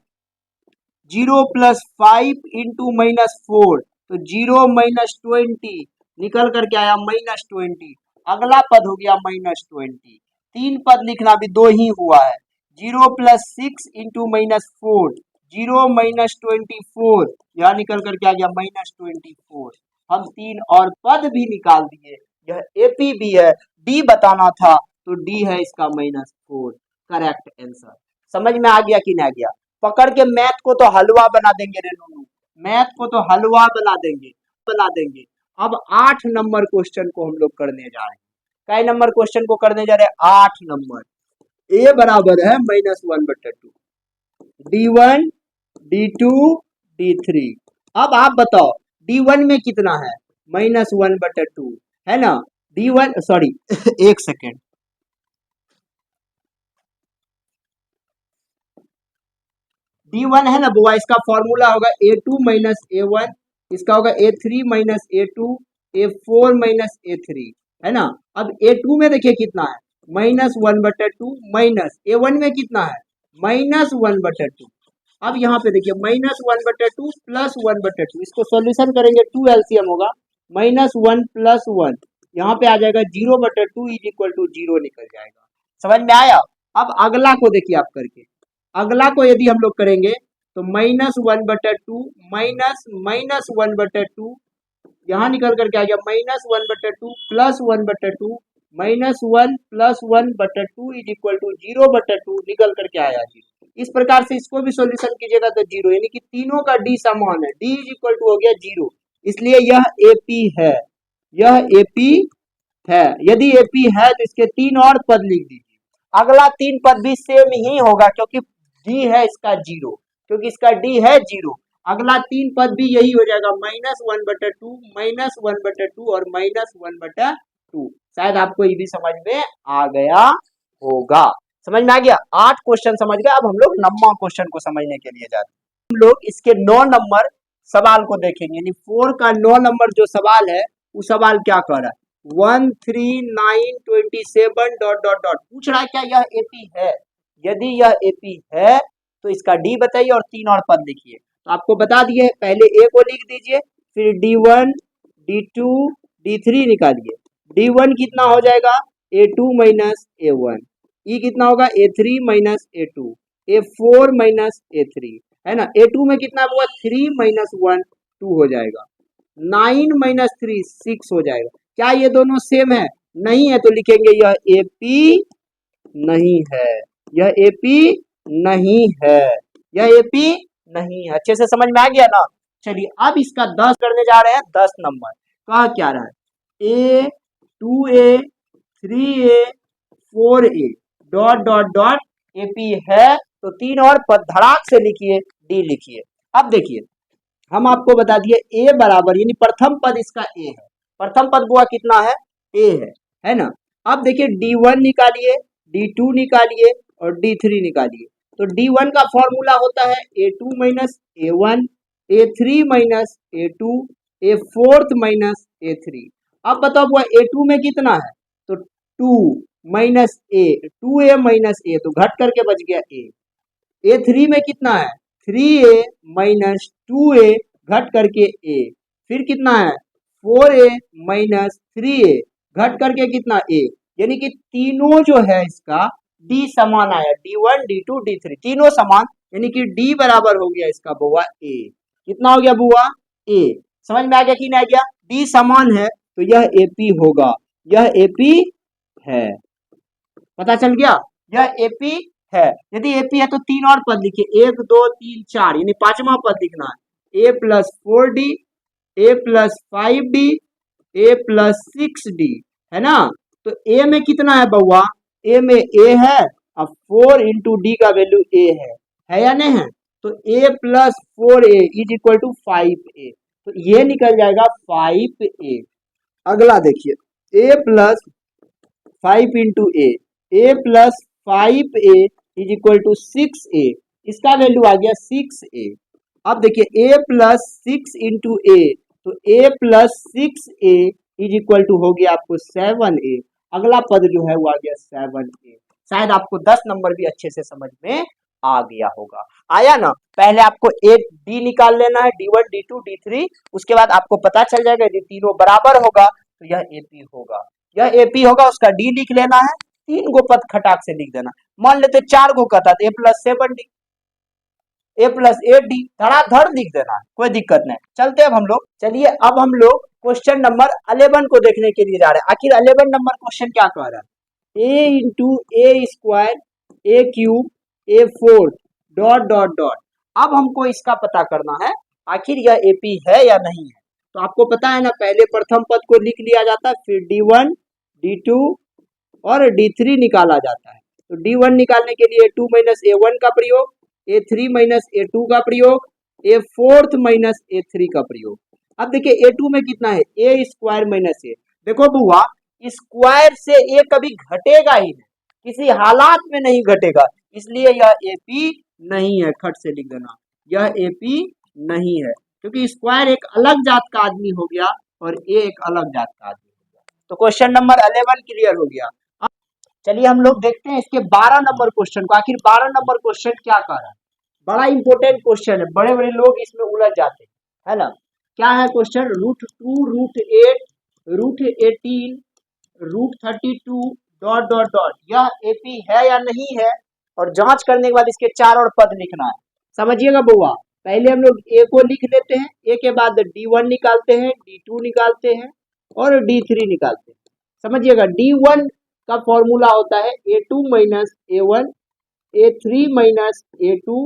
0 + 5 इंटू -4, तो 0 -20 निकल करके आया -20। अगला पद हो गया -20। 3 पद लिखना भी 2 ही हुआ है। 0 + 6 इंटू -4, 0 -24, यहाँ निकल करके आ गया -24। हम 3 और पद भी निकाल दिए। यह एपी भी है, डी बताना था तो डी है इसका -4। Correct answer. समझ में आ गया कि नहीं आ गया? पकड़ के मैथ को तो हलवा बना देंगे रे नूनू, मैथ को तो हलवा बना देंगे। अब 8 नंबर क्वेश्चन को हम लोग करने जा रहे हैं। कई नंबर क्वेश्चन को करने जा रहे हैं? 8 नंबर। ए बराबर है -1/2, D1 D2 D3। अब आप बताओ D1 में कितना है? -1/2 है ना। D1 सॉरी एक सेकेंड, D1 है ना बुआ, इसका फॉर्मूला होगा A2 माइनस A1, इसका होगा A3 minus A2, A4 minus A3, है ना। अब A2 में देखिए कितना है -1/2 माइनस A1 में कितना है -1/2। अब यहाँ पे देखिए -1/2 प्लस 1/2, इसको सॉल्यूशन करेंगे 2 LCM होगा -1 + 1, यहाँ पे आ जाएगा 0/2 इज इक्वल टू 0 निकल जाएगा। समझ में आया? अब अगला को देखिए आप करके, अगला को यदि हम लोग करेंगे तो -1/2 माइनस 1/2, यहाँ निकल करके आ गया -1/2 प्लस 1/2 -1 + 1/2 इज इक्वल टू 0/2 निकल करके आया जी। इस प्रकार से इसको भी सॉल्यूशन कीजिएगा तो 0, यानी कि तीनों का डी समान है, डी इज इक्वल टू हो गया 0, इसलिए यह एपी है। यह एपी है। यदि एपी है तो इसके 3 और पद लिख दीजिए। अगला 3 पद भी सेम ही होगा क्योंकि डी है इसका 0, क्योंकि इसका डी है 0। अगला 3 पद भी यही हो जाएगा -1/2 -1/2 और -1/2। शायद आपको ये भी समझ में आ गया होगा। समझ में आ गया? 8 क्वेश्चन समझ गए। अब हम लोग 9वां क्वेश्चन को समझने के लिए जाते हैं। हम लोग इसके 9 नंबर सवाल को देखेंगे, यानी 4 का 9 नंबर जो सवाल है वो सवाल क्या कह रहा है 13927 ... पूछ रहा है क्या यह एपी है। यदि यह एपी है तो इसका डी बताइए और 3 और पद लिखिए। तो आपको बता दिए, पहले ए को लिख दीजिए, फिर D1 D2 D3 निकालिए। D1 कितना हो जाएगा A2 माइनस A1, ई कितना होगा A3 minus A2, A4 minus A3, है ना। A2 में कितना हुआ 3 - 1 2 हो जाएगा। 9 माइनस 3 6 हो जाएगा। क्या ये दोनों सेम है? नहीं है, तो लिखेंगे यह AP नहीं है, यह AP नहीं है, यह AP नहीं है। अच्छे से समझ में आ गया ना? चलिए अब इसका 10 करने जा रहे हैं, 10 नंबर। कहा क्या रहा है? A 2A 3A 4A dot dot dot AP है, तो 3 और पद धड़ाक से लिखिए, D लिखिए। अब देखिए हम आपको बता दिए A बराबर, यानी प्रथम पद इसका A है। प्रथम पद बुआ कितना है? A है ना? अब देखिए D1 निकालिए, D2 निकालिए और D3 निकालिए। तो D1 का फॉर्मूला होता है A2 minus A1, A3 minus A2, A4 minus A3। अब बताओ बुआ A2 में कितना है? तो 2 minus A, 2A minus A, तो घट करके बच गया A। A3 में कितना है? 3A माइनस 2A घट करके A। फिर कितना है? 4A माइनस 3A घट करके कितना A। यानी कि तीनों जो है इसका D समान आया, D1 D2 D3 तीनों समान, यानी कि D बराबर हो गया इसका बुआ A। कितना हो गया बुआ? A। समझ में आ गया कि नहीं आ गया? D समान है तो यह AP होगा, यह AP है। पता चल गया? यह AP है। यदि AP है तो 3 और पद लिखिए, 1 2 3 4, यानी 5वां पद लिखना है। A plus 4D, A plus 5D, A plus 6D, है ना? तो A में कितना है बउआ? A में A है, अब 4 इंटू D का वैल्यू A है या नहीं है? तो A plus 4A is equal to 5A, तो ये निकल जाएगा 5A। अगला देखिए A plus 5 into A plus 5A is equal to 6A, इसका वैल्यू आ गया 6A। अब देखिए A प्लस 6 इंटू A, तो A plus 6A is equal to हो गया आपको 7A। अगला पद जो है वो आ गया 7A। शायद आपको 10 नंबर भी अच्छे से समझ में आ गया होगा। आया ना? पहले आपको A D निकाल लेना है, D1 D2 D3, उसके बाद आपको पता चल जाएगा यदि तीनों बराबर होगा तो यह AP होगा, यह AP होगा, उसका D लिख लेना है, 3 गो पद खटाक से लिख देना। मान लेते 4 गो का था तो A plus 7D, A plus 8D धड़ाधड़ लिख देना है, कोई दिक्कत नहीं। चलते अब हम लोग, चलिए अब हम लोग क्वेश्चन नंबर 11 को देखने के लिए जा रहे हैं। आखिर 11 नंबर क्वेश्चन क्या कह रहा है? A into A square A cube A4 dot dot dot. अब हमको इसका पता करना है आखिर यह AP है या नहीं है। तो आपको पता है ना, पहले प्रथम पद को लिख लिया जाता है, फिर D1 D2 और D3 निकाला जाता है। तो D1 निकालने के लिए A2 माइनस A1 का प्रयोग, A3 माइनस A2 का प्रयोग, A4 माइनस A3 का प्रयोग। अब देखिए A2 में कितना है? A square minus A। देखो बुआ, स्क्वायर से A कभी घटेगा ही नहीं, किसी हालात में नहीं घटेगा, इसलिए यह AP नहीं है। खट से लिख देना, यह AP नहीं है, क्योंकि स्क्वायर एक अलग जात का आदमी हो गया और A एक अलग जात का आदमी हो गया। तो क्वेश्चन नंबर 11 क्लियर हो गया। चलिए हम लोग देखते हैं इसके 12 नंबर क्वेश्चन को। आखिर 12 नंबर क्वेश्चन क्या कह रहा है? बड़ा इंपॉर्टेंट क्वेश्चन है, बड़े बड़े लोग इसमें उलझ जाते हैं, है ना? क्या है क्वेश्चन? √2 √8 √18 √32 डॉट डॉट डॉट, यह AP है या नहीं है? और जांच करने के बाद इसके 4 और पद लिखना है। समझिएगा बुआ, पहले हम लोग A को लिख लेते हैं, A के बाद D1 निकालते हैं, D2 निकालते हैं और D3 निकालते हैं। समझिएगा, D1 का फॉर्मूला होता है A2 minus A1, A3 minus A2,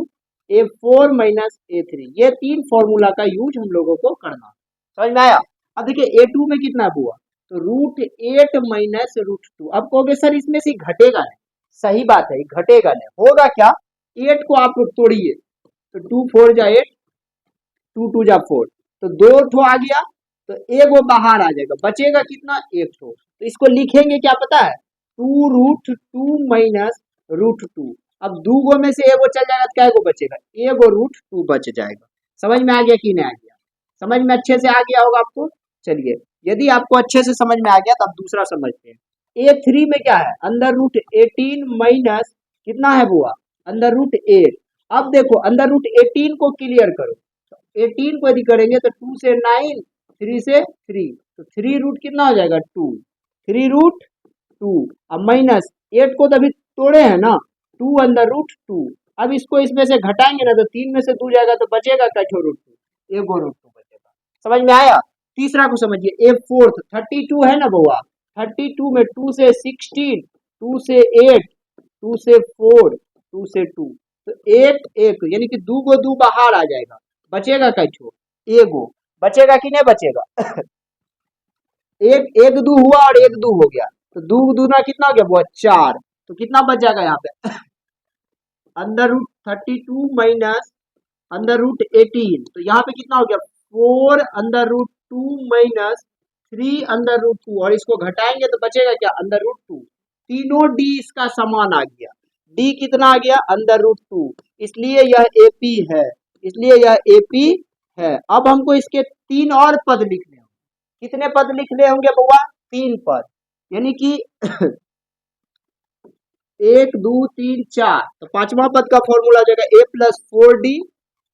A4 minus A3। ये 3 फॉर्मूला का यूज हम लोगों को करना। समझ में आया? अब देखिए A2 में कितना हुआ? तो √8 माइनस √2। अब कहोगे सर इसमें से घटेगा नहीं, सही बात है, घटेगा नहीं, होगा क्या? 8 को आप तोड़िए, तो 2 4 जा 8, 2 2 जा 4, तो 2 ठो आ गया, तो एगो बाहर आ जाएगा, बचेगा कितना? 1 ठो। तो इसको लिखेंगे क्या पता है? 2√2 माइनस √2। अब 2 गो में से एगो चल जाएगा तो क्या एगो बचेगा? एगो √2 बच जाएगा। समझ में आ गया कि नहीं आ गया? समझ में अच्छे से आ गया होगा आपको। चलिए, यदि आपको अच्छे से समझ में आ गया तो अब दूसरा समझते हैं। A3 में क्या है? अंडर रूट 18 माइनस कितना है बुआ? Under root 8। अब देखो अंडर रूट 18 को क्लियर करो, 18 को यदि करेंगे तो 2 से 9, 3 से 3, तो 3 रूट कितना हो जाएगा? 2, 3 रूट 2। अब माइनस 8 को तो अभी तोड़े हैं ना, 2 अंडर रूट 2। अब इसको इसमें से घटाएंगे ना तो 3 में से 2 जाएगा तो बचेगा क्या? रूट 2, एगो रूट 2 बचेगा। समझ में आया? तीसरा को समझिए, ए फोर्थ 32 है ना बउआ, 32 में 2 से 16, 2 से 8, 2 से 4, 2 से 2, तो 8 एक यानी कि 2 गो 2 बाहर आ जाएगा, बचेगा कैठो एगो, बचेगा कि नहीं बचेगा एक एक 2 हुआ और एक 2 हो गया, तो 2 दूना कितना हो गया बुआ 4, तो कितना बच जाएगा यहाँ पे under root 32 minus under root 18, तो यहाँ पे कितना हो गया 4 under root 2 minus 3 under root 2, और इसको घटाएंगे तो बचेगा क्या अंडर रूट 2, तीनों डी इसका समान आ गया, डी कितना आ गया अंडर रूट 2, इसलिए यह एपी है, इसलिए यह एपी है। अब हमको इसके 3 और पद लिखने होंगे, कितने पद लिखने होंगे बउआ 3 पद, यानी कि 1 2 3 4, तो पांचवा पद का फॉर्मूला हो जाएगा ए प्लस 4डी,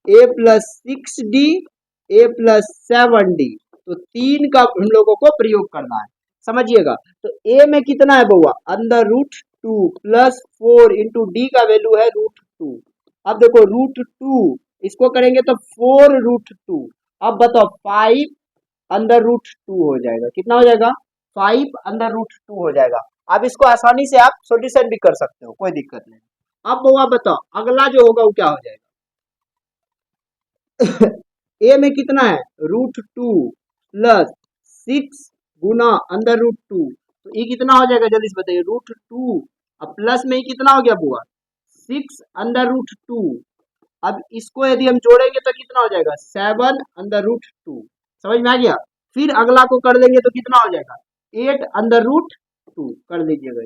ए प्लस 6डी, ए प्लस 7डी, तो 3 का हम लोगों को प्रयोग करना है, समझिएगा। तो ए में कितना है बउआ under root 2 plus 4 into D का वैल्यू है रूट 2, अब देखो रूट 2 इसको करेंगे तो 4 रूट 2, अब बताओ 5 अंडर रूट 2 हो जाएगा, कितना हो जाएगा 5 अंडर रूट 2 हो जाएगा। अब इसको आसानी से आप सॉल्यूशन भी कर सकते हो, कोई दिक्कत नहीं। अब बउआ बताओ अगला जो होगा वो क्या हो जाएगा ए में कितना है रूट 2 प्लस 6 गुना अंडर रूट 2, तो ये कितना हो जाएगा जल्दी से बताइए रूट 2, अब प्लस में ही कितना हो गया बुआ 6 अंडर रूट 2, अब इसको यदि हम जोड़ेंगे तो कितना हो जाएगा 7 अंडर रूट 2, समझ में आ गया। फिर अगला को कर देंगे तो कितना हो जाएगा 8 अंडर रूट 2 कर लीजिएगा।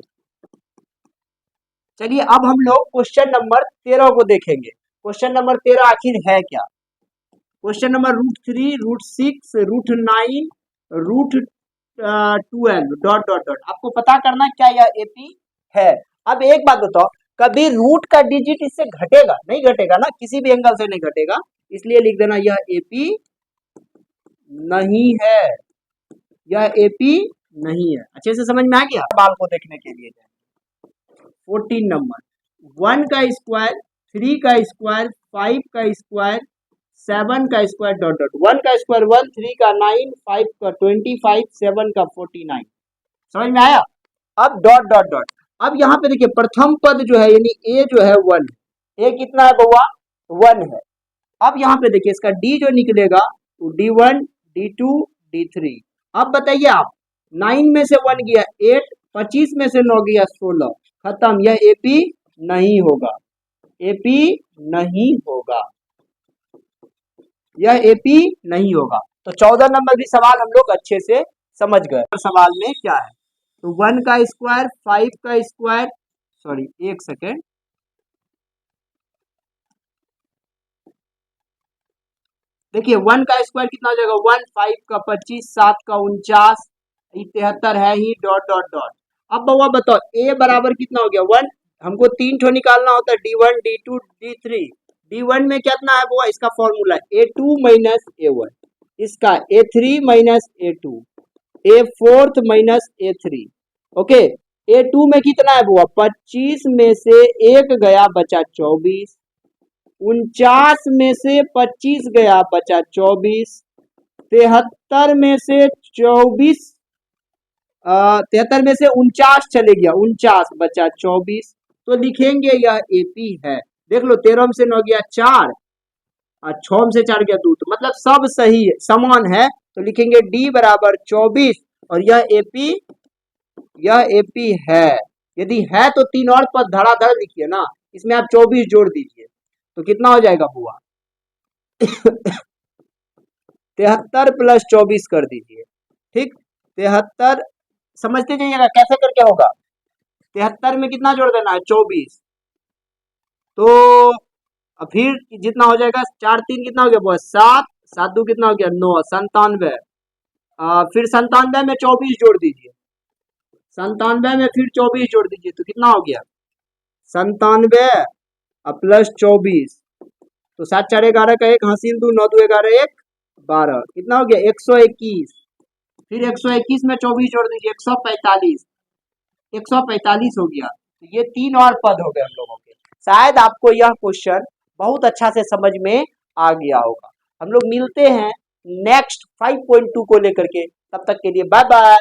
चलिए अब हम लोग क्वेश्चन नंबर 13 को देखेंगे, क्वेश्चन नंबर 13 आखिर है क्या। Question number root 3 root 6 root 9 root 12 dot dot dot, आपको पता करना क्या यह एपी है। अब एक बात बताओ, कभी रूट का डिजिट इससे घटेगा नहीं, घटेगा ना, किसी भी एंगल से नहीं घटेगा, इसलिए लिख देना यह एपी नहीं है, यह एपी नहीं है। अच्छे से समझ में आ गया। सवाल को देखने के लिए 14 नंबर 1 का स्क्वायर 3 का स्क्वायर 5 का स्क्वायर 7 का स्क्वायर डॉट डॉट, 1 का स्क्वायर 1, 3 का 9, 5 का 25, 7 का 49, समझ में आया। अब डॉट डॉट डॉट, अब यहाँ पे देखिए प्रथम पद जो है यानी ए जो है 1, ए कितना है बउआ 1 है। अब यहाँ पे देखिए इसका डी जो निकलेगा तो D1 D2 D3, अब बताइए आप 9 में से 1 गया 8, 25 में से 9 गया 16, खत्म, यह एपी नहीं होगा, एपी नहीं होगा, यह एपी नहीं होगा। तो 14 नंबर भी सवाल हम लोग अच्छे से समझ गए। सवाल में क्या है तो 1 का स्क्वायर 5 का स्क्वायर, सॉरी एक सेकेंड, देखिए 1 का स्क्वायर कितना हो जाएगा 1, 5 का 25, 7 का 49, 73 है ही डॉट डॉट डॉट। अब बउआ बताओ ए बराबर कितना हो गया 1, हमको 3 ठो निकालना होता है D1 D2 D3, D1 में कितना है बउआ इसका फॉर्मूला है A2 माइनस A1, इसका A3 minus A2, A4 minus A3, okay. A2 में कितना है बुआ 25 में से 1 गया बचा 24, 49 में से 25 गया बचा 24, 73 में से 24, 73 में से 49 चले गया 49 बचा 24, तो लिखेंगे यह एपी है। देख लो 13 में से 9 गया 4 और 6 में से 4 गया 2, तो मतलब सब सही है समान है, तो लिखेंगे डी बराबर 24 और यह एपी है। यदि है तो 3 और पद धड़ाधड़ लिखिए ना, इसमें आप 24 जोड़ दीजिए तो कितना हो जाएगा बुआ 73 प्लस 24 कर दीजिए, ठीक 73, समझते जाइएगा कैसे करके होगा, 73 में कितना जोड़ देना है 24, तो फिर जितना हो जाएगा 4 3 कितना हो गया बुआ 7, 7 2 कितना हो गया 9, 97, फिर 97 में 24 जोड़ दीजिए, 97 में फिर 24 जोड़ दीजिए तो कितना हो गया 97 प्लस 24, तो 7 4 11 का 1 हासिल 2, 9 2 11 1 12, कितना हो गया 121, फिर 121 में 24 जोड़ दीजिए 145, 145 हो गया। तो ये 3 और पद हो गए हम लोगों के। शायद आपको यह क्वेश्चन बहुत अच्छा से समझ में आ गया होगा। हम लोग मिलते हैं नेक्स्ट 5.2 को लेकर के। तब तक के लिए बाय बाय।